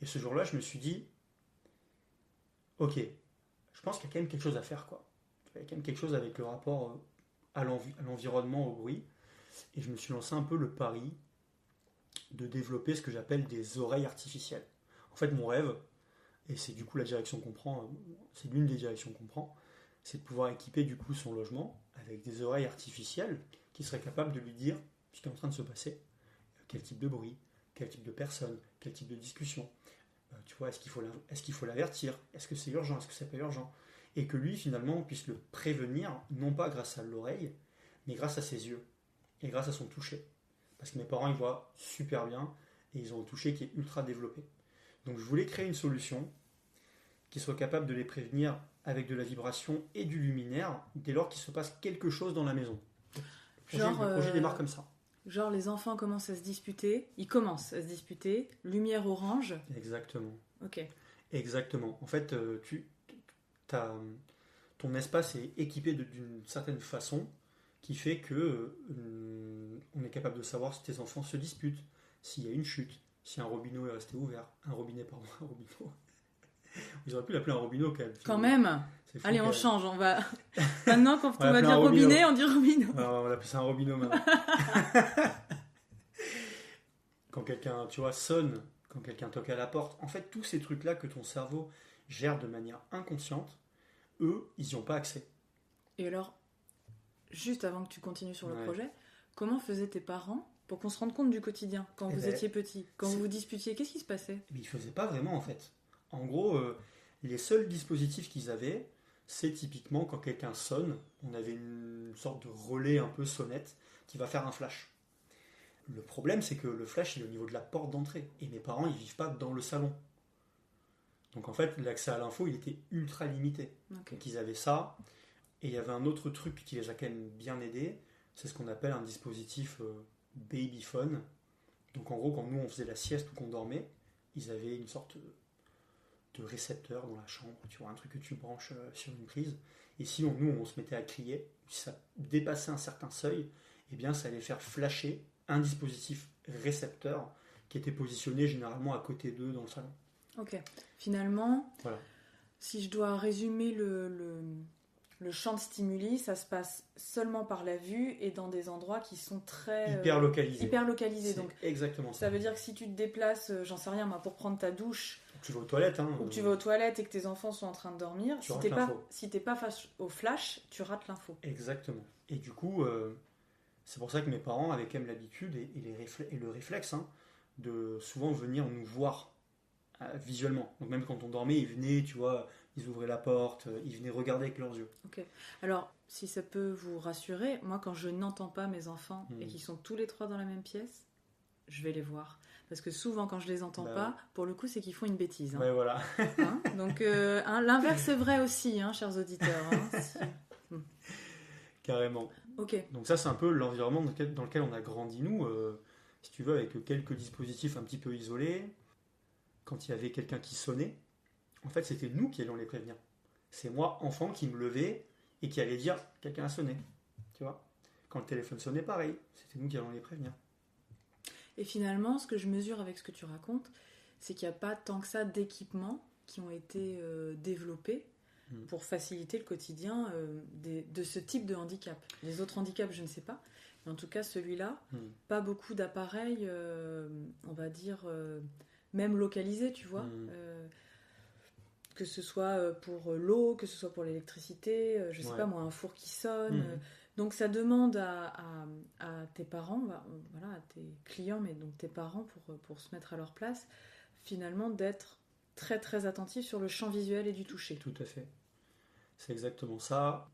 Et ce jour-là, je me suis dit, ok, je pense qu'il y a quand même quelque chose à faire, quoi. Il y a quand même quelque chose avec le rapport à l'environnement, au bruit. Et je me suis lancé un peu le pari de développer ce que j'appelle des oreilles artificielles. En fait, mon rêve, et c'est du coup la direction qu'on prend, c'est l'une des directions qu'on prend, c'est de pouvoir équiper du coup son logement avec des oreilles artificielles qui seraient capables de lui dire ce qui est en train de se passer, quel type de bruit, quel type de personne, quel type de discussion. Tu vois, est-ce qu'il faut l'avertir? Est-ce que c'est urgent? Est-ce que c'est pas urgent? Et que lui, finalement, puisse le prévenir, non pas grâce à l'oreille, mais grâce à ses yeux et grâce à son toucher. Parce que mes parents, ils voient super bien, et ils ont un toucher qui est ultra développé. Donc je voulais créer une solution qui soit capable de les prévenir avec de la vibration et du luminaire dès lors qu'il se passe quelque chose dans la maison. Le projet démarre comme ça. Genre les enfants commencent à se disputer, lumière orange. Exactement. Ok. Exactement. En fait, ton espace est équipé d'une certaine façon qui fait que on est capable de savoir si tes enfants se disputent, s'il y a une chute, si un robinet est resté ouvert. Un robinet. Ils auraient pu l'appeler un robinet quand même. Allez, on change. On va... Maintenant, quand on va dire robinet, on dit robinet. Alors, on va appeler ça un robinet maintenant. Quand quelqu'un, tu vois, sonne, quand quelqu'un toque à la porte, en fait, tous ces trucs-là que ton cerveau gère de manière inconsciente, eux, ils n'y ont pas accès. Et alors, juste avant que tu continues sur le projet, comment faisaient tes parents pour qu'on se rende compte du quotidien quand vous étiez petit, quand vous vous disputiez, qu'est-ce qui se passait? Mais ils ne faisaient pas vraiment, en fait. En gros, les seuls dispositifs qu'ils avaient, c'est typiquement quand quelqu'un sonne, on avait une sorte de relais un peu sonnette qui va faire un flash. Le problème, c'est que le flash, il est au niveau de la porte d'entrée. Et mes parents, ils ne vivent pas dans le salon. Donc en fait, l'accès à l'info, il était ultra limité. Okay. Donc ils avaient ça. Et il y avait un autre truc qui les a quand même bien aidés. C'est ce qu'on appelle un dispositif babyphone. Donc en gros, quand nous, on faisait la sieste ou qu'on dormait, ils avaient une sorte de récepteur dans la chambre. Tu vois, un truc que tu branches sur une prise. Et si nous, on se mettait à crier, si ça dépassait un certain seuil, eh bien, ça allait faire flasher un dispositif récepteur qui était positionné généralement à côté d'eux dans le salon. Ok. Finalement, voilà. Si je dois résumer le champ de stimuli, ça se passe seulement par la vue et dans des endroits qui sont très... hyper localisés. Hyper localisés. Donc, exactement ça. Ça veut dire que si tu te déplaces, j'en sais rien, moi, pour prendre ta douche... Ou que tu vas aux toilettes. Ou que tu vas aux toilettes et que tes enfants sont en train de dormir, si t'es pas face au flash, tu rates l'info. Exactement. Et du coup... c'est pour ça que mes parents avaient quand même l'habitude et le réflexe de souvent venir nous voir visuellement. Donc même quand on dormait, ils venaient, tu vois, ils ouvraient la porte, ils venaient regarder avec leurs yeux. Ok. Alors, si ça peut vous rassurer, moi quand je n'entends pas mes enfants et qu'ils sont tous les trois dans la même pièce, je vais les voir. Parce que souvent quand je les entends pas, pour le coup c'est qu'ils font une bêtise. Ouais, voilà. Donc l'inverse est vrai aussi, chers auditeurs. Carrément. Okay. Donc ça c'est un peu l'environnement dans lequel on a grandi nous, si tu veux, avec quelques dispositifs un petit peu isolés. Quand il y avait quelqu'un qui sonnait, en fait c'était nous qui allions les prévenir. C'est moi, enfant, qui me levais et qui allait dire quelqu'un a sonné. Tu vois. Quand le téléphone sonnait, pareil, c'était nous qui allions les prévenir. Et finalement, ce que je mesure avec ce que tu racontes, c'est qu'il n'y a pas tant que ça d'équipements qui ont été développés pour faciliter le quotidien de ce type de handicap. Les autres handicaps, je ne sais pas. Mais en tout cas, celui-là, pas beaucoup d'appareils, on va dire, même localisés, tu vois. Que ce soit pour l'eau, que ce soit pour l'électricité, je sais pas moi, un four qui sonne. Donc ça demande à tes parents, voilà, à tes clients, mais donc tes parents pour se mettre à leur place, finalement d'être très très attentifs sur le champ visuel et du toucher. Tout à fait. C'est exactement ça.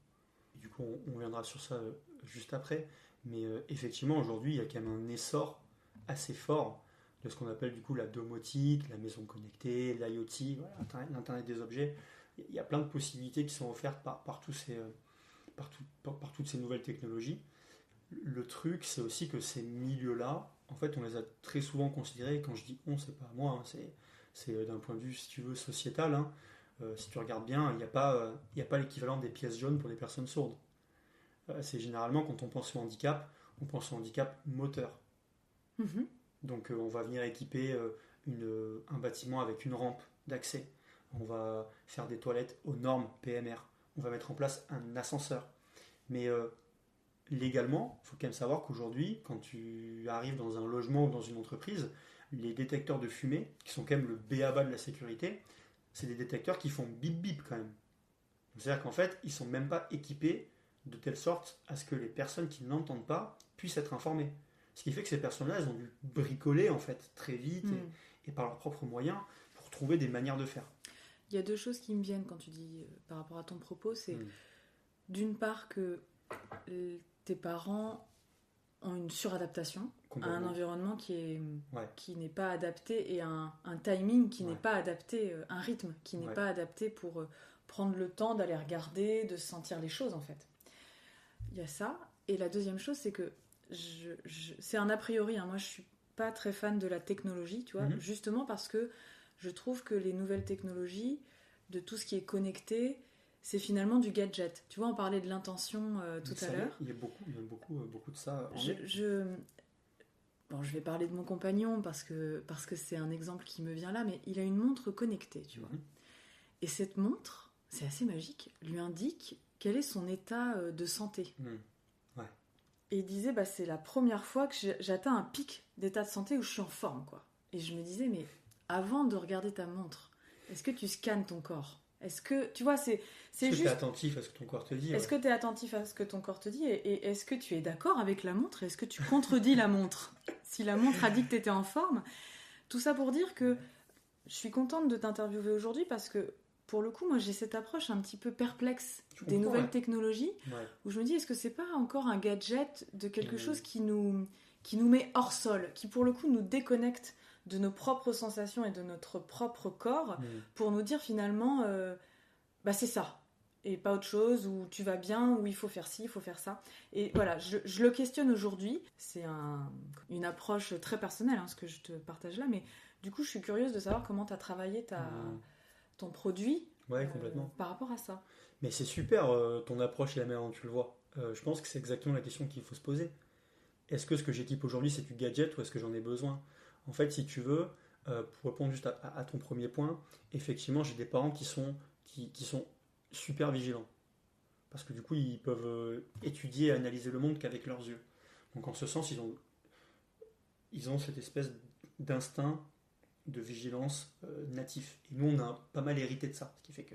Du coup, on reviendra sur ça juste après. Mais effectivement, aujourd'hui, il y a quand même un essor assez fort de ce qu'on appelle du coup la domotique, la maison connectée, l'IoT, voilà, l'Internet des objets. Il y a plein de possibilités qui sont offertes par toutes ces nouvelles technologies. Le truc, c'est aussi que ces milieux-là, en fait, on les a très souvent considérés, quand je dis on, c'est pas moi, c'est d'un point de vue, si tu veux, sociétal. Si tu regardes bien, il n'y a pas l'équivalent des pièces jaunes pour les personnes sourdes. C'est généralement, quand on pense au handicap, on pense au handicap moteur. Donc on va venir équiper un bâtiment avec une rampe d'accès. On va faire des toilettes aux normes PMR. On va mettre en place un ascenseur. Mais légalement, il faut quand même savoir qu'aujourd'hui, quand tu arrives dans un logement ou dans une entreprise, les détecteurs de fumée, qui sont quand même le b.a.-ba de la sécurité, c'est des détecteurs qui font bip bip quand même. C'est-à-dire qu'en fait, ils ne sont même pas équipés de telle sorte à ce que les personnes qui n'entendent pas puissent être informées. Ce qui fait que ces personnes-là, elles ont dû bricoler en fait très vite et par leurs propres moyens pour trouver des manières de faire. Il y a deux choses qui me viennent quand tu dis par rapport à ton propos, c'est d'une part que tes parents ont une suradaptation à un Complètement. environnement Ouais. qui n'est pas adapté et un timing qui Ouais. n'est pas adapté, un rythme qui n'est Ouais. pas adapté pour prendre le temps d'aller regarder, de sentir les choses en fait. Il y a ça. Et la deuxième chose, c'est que c'est un a priori, hein. Moi je suis pas très fan de la technologie, tu vois, justement parce que je trouve que les nouvelles technologies, de tout ce qui est connecté, c'est finalement du gadget. Tu vois, on parlait de l'intention tout à l'heure. Il y a beaucoup de ça. Bon, je vais parler de mon compagnon parce que c'est un exemple qui me vient là, mais il a une montre connectée, tu vois. Et cette montre, c'est assez magique, lui indique quel est son état de santé. Ouais. Et il disait, c'est la première fois que j'atteins un pic d'état de santé où je suis en forme, quoi. Et je me disais, mais avant de regarder ta montre, est-ce que tu scannes ton corps ? Est-ce que, tu vois, c'est Est-ce que juste... tu es attentif à ce que ton corps te dit? Est-ce que tu es attentif à ce que ton corps te dit et est-ce que tu es d'accord avec la montre? Est-ce que tu contredis la montre? Si la montre a dit que tu étais en forme. Tout ça pour dire que je suis contente de t'interviewer aujourd'hui parce que, pour le coup, moi j'ai cette approche un petit peu perplexe des nouvelles technologies où je me dis, est-ce que c'est pas encore un gadget de quelque chose qui nous met hors sol, qui pour le coup nous déconnecte de nos propres sensations et de notre propre corps pour nous dire finalement c'est ça et pas autre chose, où tu vas bien, où il faut faire ci, il faut faire ça. Et voilà, je le questionne aujourd'hui. C'est une approche très personnelle, ce que je te partage là, mais du coup je suis curieuse de savoir comment tu as travaillé ton produit complètement. par rapport à ça. Mais c'est super ton approche et la manière dont tu le vois. Je pense que c'est exactement la question qu'il faut se poser. Est-ce que ce que j'équipe aujourd'hui c'est du gadget ou est-ce que j'en ai besoin? En fait, si tu veux, pour répondre juste à ton premier point, effectivement, j'ai des parents qui sont super vigilants. Parce que du coup, ils peuvent étudier et analyser le monde qu'avec leurs yeux. Donc en ce sens, ils ont cette espèce d'instinct de vigilance natif. Et nous, on a pas mal hérité de ça. Ce qui fait que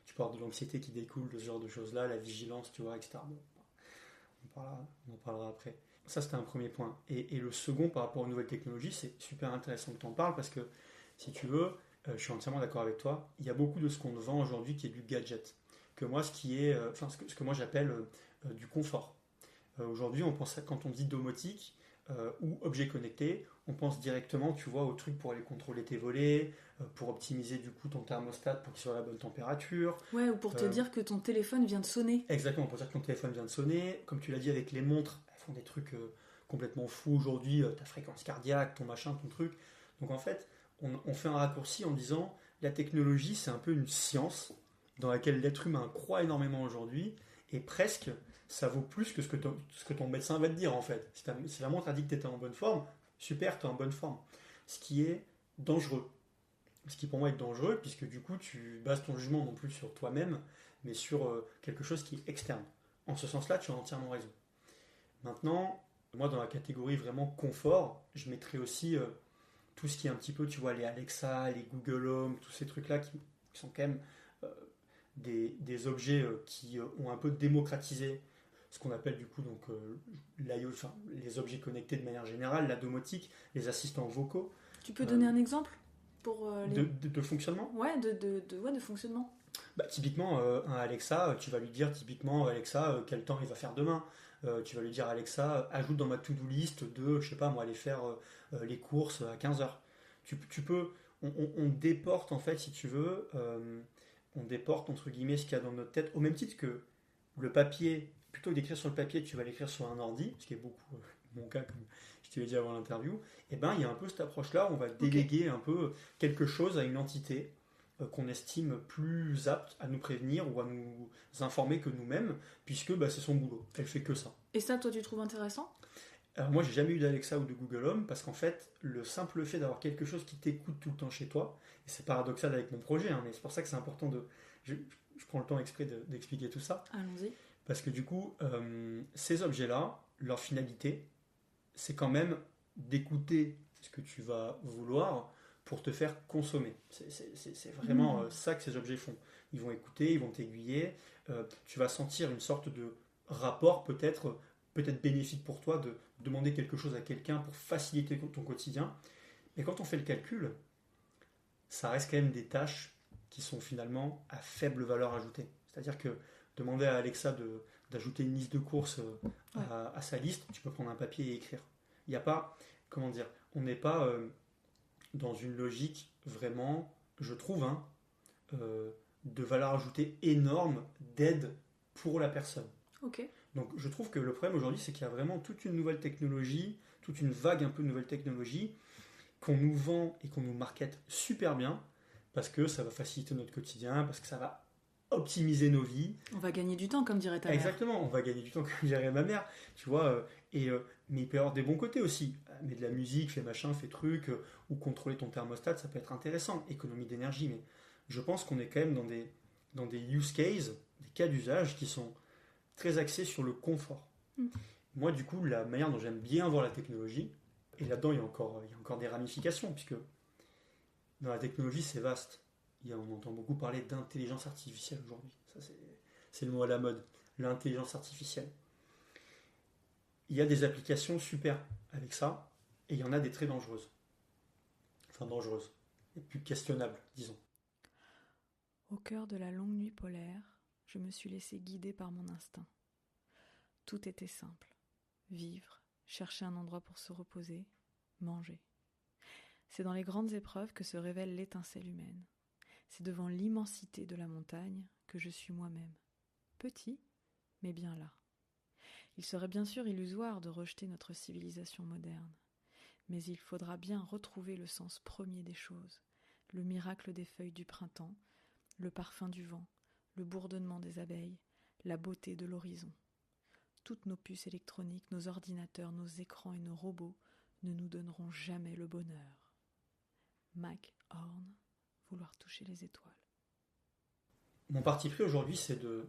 tu peux avoir de l'anxiété qui découle de ce genre de choses-là, la vigilance, tu vois, etc. Bon, on en parlera après. Ça, c'était un premier point. Et le second, par rapport aux nouvelles technologies, c'est super intéressant que tu en parles parce que, si tu veux, je suis entièrement d'accord avec toi. Il y a beaucoup de ce qu'on vend aujourd'hui qui est du gadget. Que moi, ce que moi j'appelle du confort. Aujourd'hui, quand on dit domotique ou objet connecté, on pense directement, tu vois, au truc pour aller contrôler tes volets, pour optimiser du coup ton thermostat pour qu'il soit à la bonne température. Ouais, ou pour te dire que ton téléphone vient de sonner. Exactement, pour dire que ton téléphone vient de sonner. Comme tu l'as dit avec les montres, elles font des trucs complètement fous aujourd'hui, ta fréquence cardiaque, ton machin, ton truc. Donc en fait, on fait un raccourci en disant la technologie, c'est un peu une science dans laquelle l'être humain croit énormément aujourd'hui, et presque ça vaut plus que ce que ton médecin va te dire en fait. Si la montre a dit que tu étais en bonne forme, super, tu es en bonne forme. Ce qui est dangereux. Ce qui pour moi est dangereux, puisque du coup tu bases ton jugement non plus sur toi-même, mais sur quelque chose qui est externe. En ce sens-là, tu as entièrement raison. Maintenant, moi dans la catégorie vraiment confort, je mettrais aussi tout ce qui est un petit peu, tu vois, les Alexa, les Google Home, tous ces trucs-là qui sont quand même des objets qui ont un peu démocratisé ce qu'on appelle du coup donc les objets connectés de manière générale, la domotique, les assistants vocaux. Tu peux donner un exemple pour de fonctionnement? Ouais, de fonctionnement. Typiquement, un Alexa, tu vas lui dire typiquement Alexa, quel temps il va faire demain. Tu vas lui dire Alexa, ajoute dans ma to-do list de, je sais pas moi, aller faire les courses à 15h. Tu peux, on déporte en fait, si tu veux, on déporte entre guillemets ce qu'il y a dans notre tête, au même titre que le papier, plutôt que d'écrire sur le papier, tu vas l'écrire sur un ordi, ce qui est beaucoup mon cas, comme je te l'ai dit avant l'interview. Et il y a un peu cette approche-là, on va déléguer un peu quelque chose à une entité qu'on estime plus apte à nous prévenir ou à nous informer que nous-mêmes, puisque c'est son boulot, elle fait que ça. Et ça, toi, tu trouves intéressant? Alors moi, j'ai jamais eu d'Alexa ou de Google Home, parce qu'en fait, le simple fait d'avoir quelque chose qui t'écoute tout le temps chez toi, et c'est paradoxal avec mon projet, mais c'est pour ça que c'est important je prends le temps exprès d'expliquer tout ça. Allons-y. Parce que du coup, ces objets-là, leur finalité, c'est quand même d'écouter ce que tu vas vouloir pour te faire consommer. C'est vraiment ça que ces objets font. Ils vont écouter, ils vont t'aiguiller. Tu vas sentir une sorte de rapport peut-être bénéfique pour toi de demander quelque chose à quelqu'un pour faciliter ton quotidien. Mais quand on fait le calcul, ça reste quand même des tâches qui sont finalement à faible valeur ajoutée. C'est-à-dire que demander à Alexa d'ajouter une liste de courses à sa liste, tu peux prendre un papier et écrire. Il n'y a pas, comment dire, on n'est pas dans une logique vraiment, je trouve, de valeur ajoutée énorme d'aide pour la personne. Ok. Donc je trouve que le problème aujourd'hui, c'est qu'il y a vraiment toute une nouvelle technologie, toute une vague un peu de nouvelles technologies qu'on nous vend et qu'on nous markete super bien parce que ça va faciliter notre quotidien, parce que ça va optimiser nos vies. On va gagner du temps, comme dirait ta mère. Exactement, on va gagner du temps, comme dirait ma mère, tu vois. Mais il peut y avoir des bons côtés aussi. Mais de la musique, fais machin, fais truc, ou contrôler ton thermostat, ça peut être intéressant. Économie d'énergie, mais je pense qu'on est quand même dans des use cases, des cas d'usage qui sont très axés sur le confort. Moi, du coup, la manière dont j'aime bien voir la technologie, et là-dedans, il y a encore des ramifications, puisque dans la technologie, c'est vaste. On entend beaucoup parler d'intelligence artificielle aujourd'hui. Ça, c'est le mot à la mode. L'intelligence artificielle. Il y a des applications super avec ça, et il y en a des très dangereuses. Enfin, dangereuses. Et plus questionnables, disons. Au cœur de la longue nuit polaire, je me suis laissé guider par mon instinct. Tout était simple. Vivre, chercher un endroit pour se reposer, manger. C'est dans les grandes épreuves que se révèle l'étincelle humaine. C'est devant l'immensité de la montagne que je suis moi-même. Petit, mais bien là. Il serait bien sûr illusoire de rejeter notre civilisation moderne. Mais il faudra bien retrouver le sens premier des choses, le miracle des feuilles du printemps, le parfum du vent, le bourdonnement des abeilles, la beauté de l'horizon. Toutes nos puces électroniques, nos ordinateurs, nos écrans et nos robots ne nous donneront jamais le bonheur. Mike Horn, vouloir toucher les étoiles. Mon parti pris aujourd'hui, c'est de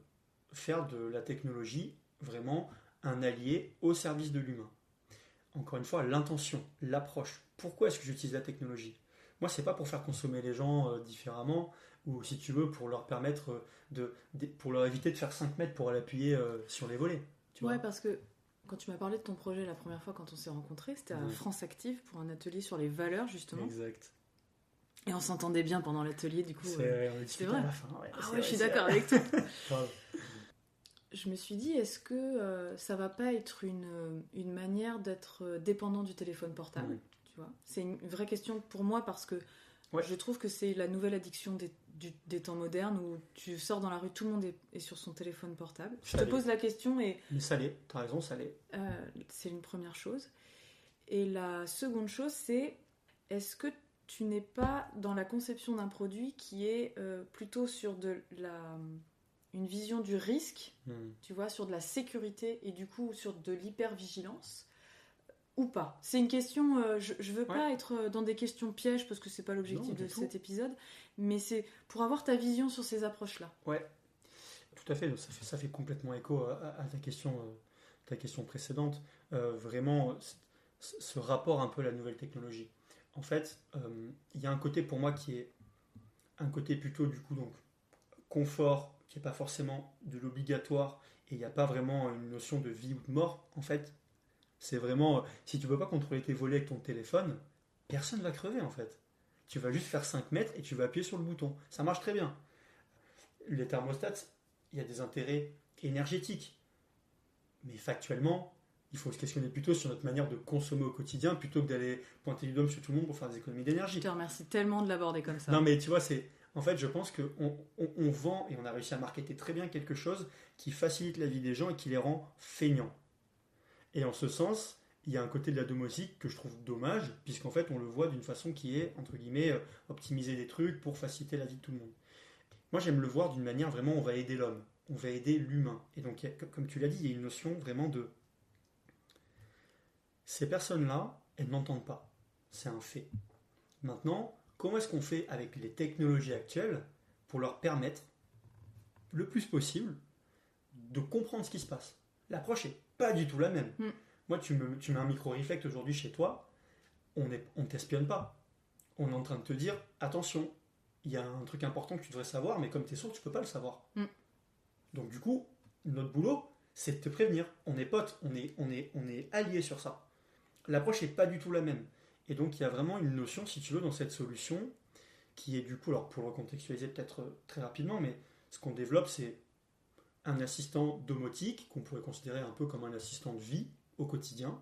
faire de la technologie vraiment un allié au service de l'humain. Encore une fois, l'intention, l'approche. Pourquoi est-ce que j'utilise la technologie ? Moi, c'est pas pour faire consommer les gens différemment, ou si tu veux, pour leur permettre pour leur éviter de faire 5 mètres pour aller appuyer sur les volets. Tu vois ? Parce que quand tu m'as parlé de ton projet la première fois quand on s'est rencontrés, c'était à France Active pour un atelier sur les valeurs, justement. Exact. Et on s'entendait bien pendant l'atelier, du coup. C'est vrai. À la fin, je suis d'accord avec toi. Je me suis dit, est-ce que ça va pas être une manière d'être dépendant du téléphone portable, tu vois ? C'est une vraie question pour moi parce que je trouve que c'est la nouvelle addiction des temps modernes où tu sors dans la rue, tout le monde est sur son téléphone portable. Je te pose la question et... Mais ça l'est, t'as raison, ça l'est. C'est une première chose. Et la seconde chose, c'est est-ce que tu n'es pas dans la conception d'un produit qui est plutôt sur une vision du risque, tu vois, sur de la sécurité et du coup sur de l'hypervigilance ou pas ? C'est une question, je veux pas être dans des questions pièges parce que c'est pas l'objectif de cet épisode, mais c'est pour avoir ta vision sur ces approches-là. Ouais, tout à fait, ça fait complètement écho à ta question précédente. Vraiment, ce rapport un peu à la nouvelle technologie. En fait, il y a un côté pour moi qui est un côté plutôt du coup donc confort, qui n'est pas forcément de l'obligatoire, et il n'y a pas vraiment une notion de vie ou de mort. En fait, c'est vraiment, si tu ne peux pas contrôler tes volets avec ton téléphone, personne ne va crever en fait. Tu vas juste faire 5 mètres et tu vas appuyer sur le bouton. Ça marche très bien. Les thermostats, il y a des intérêts énergétiques. Mais factuellement, il faut se questionner plutôt sur notre manière de consommer au quotidien plutôt que d'aller pointer du doigt sur tout le monde pour faire des économies d'énergie. Je te remercie tellement de l'aborder comme ça. Non mais tu vois, en fait, je pense qu'on vend et on a réussi à marketer très bien quelque chose qui facilite la vie des gens et qui les rend feignants. Et en ce sens, il y a un côté de la domotique que je trouve dommage, puisqu'en fait, on le voit d'une façon qui est, entre guillemets, optimiser des trucs pour faciliter la vie de tout le monde. Moi, j'aime le voir d'une manière vraiment, on va aider l'homme, on va aider l'humain. Et donc, comme tu l'as dit, il y a une notion vraiment de... Ces personnes-là, elles n'entendent pas. C'est un fait. Maintenant, comment est-ce qu'on fait avec les technologies actuelles pour leur permettre, le plus possible, de comprendre ce qui se passe ? L'approche n'est pas du tout la même. Moi, tu mets un micro-reflect aujourd'hui chez toi, on ne t'espionne pas. On est en train de te dire, attention, il y a un truc important que tu devrais savoir, mais comme tu es sourd, tu ne peux pas le savoir. Donc du coup, notre boulot, c'est de te prévenir. On est potes, on est alliés sur ça. L'approche n'est pas du tout la même. Et donc, il y a vraiment une notion, si tu veux, dans cette solution, qui est du coup, alors pour le recontextualiser peut-être très rapidement, mais ce qu'on développe, c'est un assistant domotique qu'on pourrait considérer un peu comme un assistant de vie au quotidien,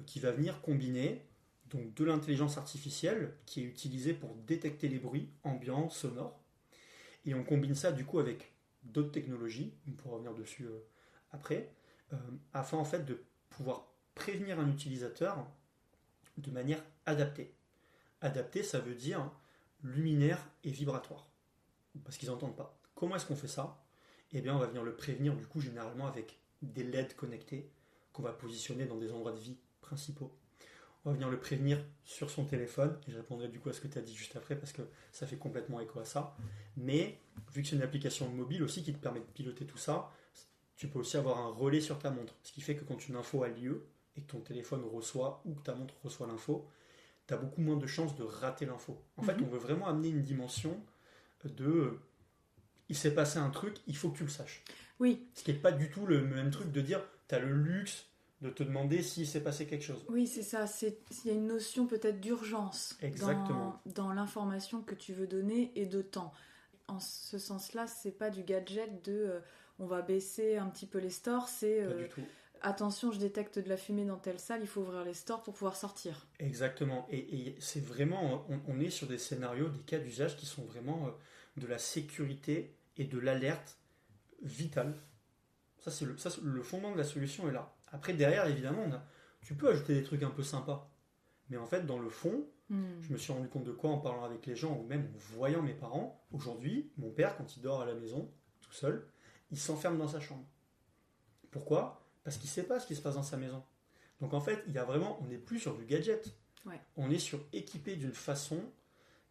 qui va venir combiner donc, de l'intelligence artificielle qui est utilisée pour détecter les bruits ambiants, sonores. Et on combine ça du coup avec d'autres technologies, on pourra revenir dessus après, afin en fait de pouvoir prévenir un utilisateur de manière adaptée. Adaptée, ça veut dire luminaire et vibratoire, parce qu'ils n'entendent pas. Comment est-ce qu'on fait ça ? Eh bien, on va venir le prévenir du coup généralement avec des LED connectés qu'on va positionner dans des endroits de vie principaux. On va venir le prévenir sur son téléphone, et je répondrai du coup à ce que tu as dit juste après, parce que ça fait complètement écho à ça. Mais, vu que c'est une application mobile aussi qui te permet de piloter tout ça, tu peux aussi avoir un relais sur ta montre. Ce qui fait que quand une info a lieu, et que ton téléphone reçoit, ou que ta montre reçoit l'info, tu as beaucoup moins de chances de rater l'info. En fait, on veut vraiment amener une dimension de... il s'est passé un truc, il faut que tu le saches. Oui. Ce qui n'est pas du tout le même truc de dire, tu as le luxe de te demander s'il s'est passé quelque chose. Oui, c'est ça. Il y a une notion peut-être d'urgence dans l'information que tu veux donner et de temps. En ce sens-là, c'est pas du gadget de on va baisser un petit peu les stores, c'est pas du tout. Attention, je détecte de la fumée dans telle salle, il faut ouvrir les stores pour pouvoir sortir. Exactement. Et c'est vraiment, on est sur des scénarios, des cas d'usage qui sont vraiment de la sécurité et de l'alerte vitale. Ça, c'est le fondement de la solution est là. Après, derrière, évidemment, tu peux ajouter des trucs un peu sympas. Mais en fait, dans le fond, je me suis rendu compte de quoi en parlant avec les gens ou même en voyant mes parents. Aujourd'hui, mon père, quand il dort à la maison, tout seul, il s'enferme dans sa chambre. Pourquoi ? Parce qu'il ne sait pas ce qui se passe dans sa maison. Donc en fait, il y a vraiment, on n'est plus sur du gadget. Ouais. On est sur équipé d'une façon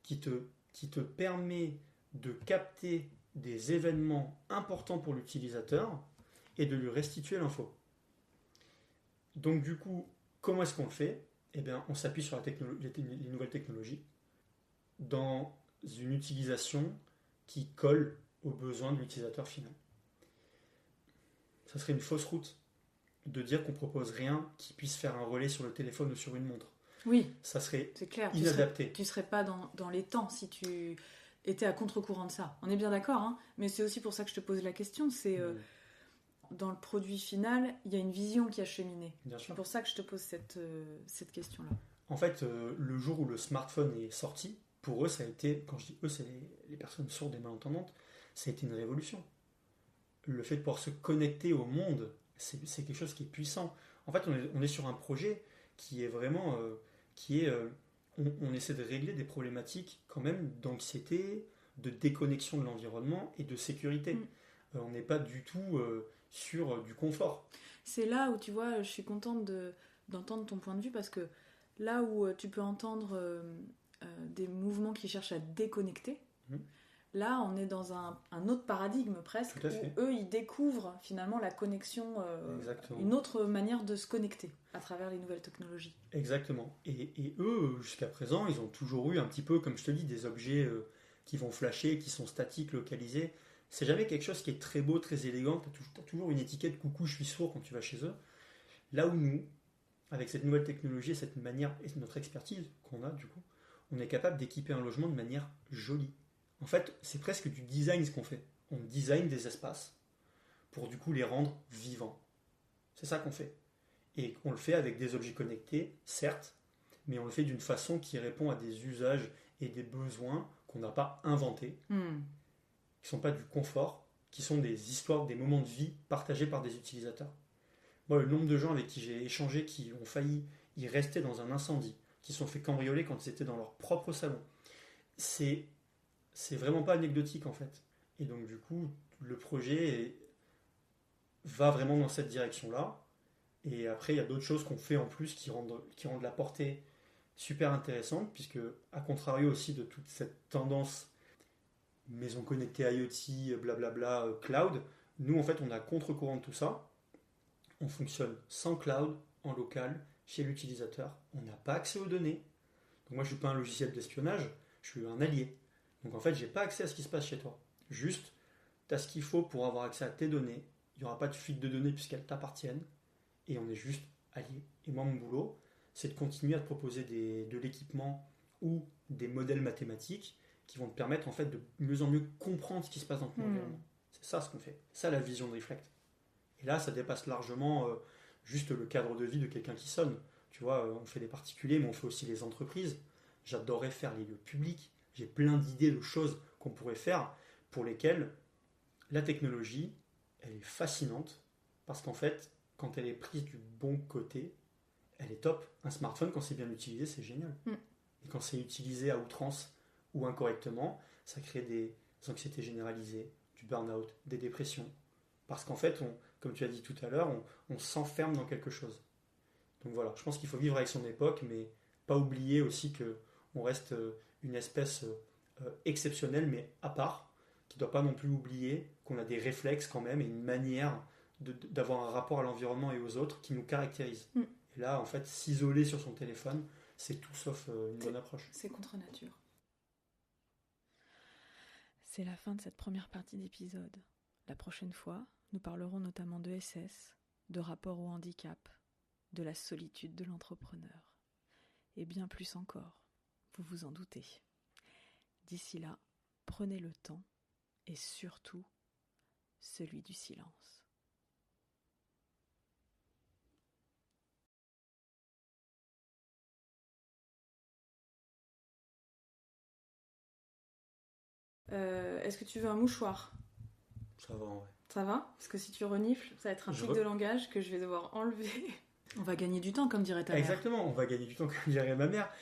qui te permet de capter des événements importants pour l'utilisateur et de lui restituer l'info. Donc du coup, comment est-ce qu'on le fait ? Eh bien, on s'appuie sur les nouvelles technologies dans une utilisation qui colle aux besoins de l'utilisateur final. Ça serait une fausse route de dire qu'on propose rien qui puisse faire un relais sur le téléphone ou sur une montre. Oui, ça serait c'est clair. Inadapté. Tu serais pas dans les temps si tu étais à contre-courant de ça. On est bien d'accord, hein, mais c'est aussi pour ça que je te pose la question. C'est dans le produit final, il y a une vision qui a cheminé. Bien sûr. C'est pour ça que je te pose cette question-là. En fait, le jour où le smartphone est sorti, pour eux, ça a été, quand je dis eux, c'est les personnes sourdes et malentendantes, ça a été une révolution. Le fait de pouvoir se connecter au monde, c'est quelque chose qui est puissant. En fait, on est sur un projet qui est vraiment... on essaie de régler des problématiques quand même d'anxiété, de déconnexion de l'environnement et de sécurité. On n'est pas du tout sur du confort. C'est là où, tu vois, je suis contente d'entendre ton point de vue, parce que là où tu peux entendre des mouvements qui cherchent à déconnecter, là on est dans un autre paradigme presque, où eux ils découvrent finalement la connexion, une autre manière de se connecter à travers les nouvelles technologies. Exactement. Et eux, jusqu'à présent, ils ont toujours eu un petit peu, comme je te dis, des objets qui vont flasher, qui sont statiques, localisés. C'est jamais quelque chose qui est très beau, très élégant. Tu as toujours une étiquette « coucou, je suis sourd » quand tu vas chez eux. Là où nous, avec cette nouvelle technologie, cette manière et notre expertise qu'on a du coup, on est capable d'équiper un logement de manière jolie. En fait, c'est presque du design ce qu'on fait. On design des espaces pour du coup les rendre vivants. C'est ça qu'on fait. Et on le fait avec des objets connectés, certes, mais on le fait d'une façon qui répond à des usages et des besoins qu'on n'a pas inventés, qui ne sont pas du confort, qui sont des histoires, des moments de vie partagés par des utilisateurs. Moi, le nombre de gens avec qui j'ai échangé qui ont failli y rester dans un incendie, qui se sont fait cambrioler quand ils étaient dans leur propre salon, c'est vraiment pas anecdotique en fait. Et donc du coup, le projet va vraiment dans cette direction-là. Et après, il y a d'autres choses qu'on fait en plus qui rendent la portée super intéressante, puisque, à contrario aussi de toute cette tendance maison connectée IoT, blablabla, cloud, nous, en fait, on a contre-courant de tout ça. On fonctionne sans cloud, en local, chez l'utilisateur. On n'a pas accès aux données. Donc moi, je ne suis pas un logiciel d'espionnage, je suis un allié. Donc en fait, je n'ai pas accès à ce qui se passe chez toi. Juste, tu as ce qu'il faut pour avoir accès à tes données. Il n'y aura pas de fuite de données puisqu'elles t'appartiennent. Et on est juste alliés. Et moi, mon boulot, c'est de continuer à te proposer de l'équipement ou des modèles mathématiques qui vont te permettre en fait de mieux en mieux comprendre ce qui se passe dans ton environnement. C'est ça ce qu'on fait. Ça la vision de Reflect. Et là, ça dépasse largement juste le cadre de vie de quelqu'un qui sonne. Tu vois, on fait des particuliers, mais on fait aussi les entreprises. J'adorerais faire les lieux publics. J'ai plein d'idées de choses qu'on pourrait faire pour lesquelles la technologie, elle est fascinante parce qu'en fait, quand elle est prise du bon côté, elle est top. Un smartphone, quand c'est bien utilisé, c'est génial. Et quand c'est utilisé à outrance ou incorrectement, ça crée des anxiétés généralisées, du burn-out, des dépressions. Parce qu'en fait, comme tu as dit tout à l'heure, on s'enferme dans quelque chose. Donc voilà, je pense qu'il faut vivre avec son époque, mais pas oublier aussi qu'on reste une espèce exceptionnelle, mais à part, qui ne doit pas non plus oublier qu'on a des réflexes quand même et une manière d'avoir un rapport à l'environnement et aux autres qui nous caractérise. Et là, en fait, s'isoler sur son téléphone, c'est tout sauf une bonne approche. C'est contre nature. C'est la fin de cette première partie d'épisode. La prochaine fois, nous parlerons notamment de SS, de rapport au handicap, de la solitude de l'entrepreneur. Et bien plus encore, vous vous en doutez. D'ici là, prenez le temps et surtout celui du silence. Est-ce que tu veux un mouchoir ? Ça va, ouais. Ça va ? Parce que si tu renifles, ça va être un tic de langage que je vais devoir enlever. On va gagner du temps, comme dirait ta mère. Exactement, on va gagner du temps, comme dirait ma mère.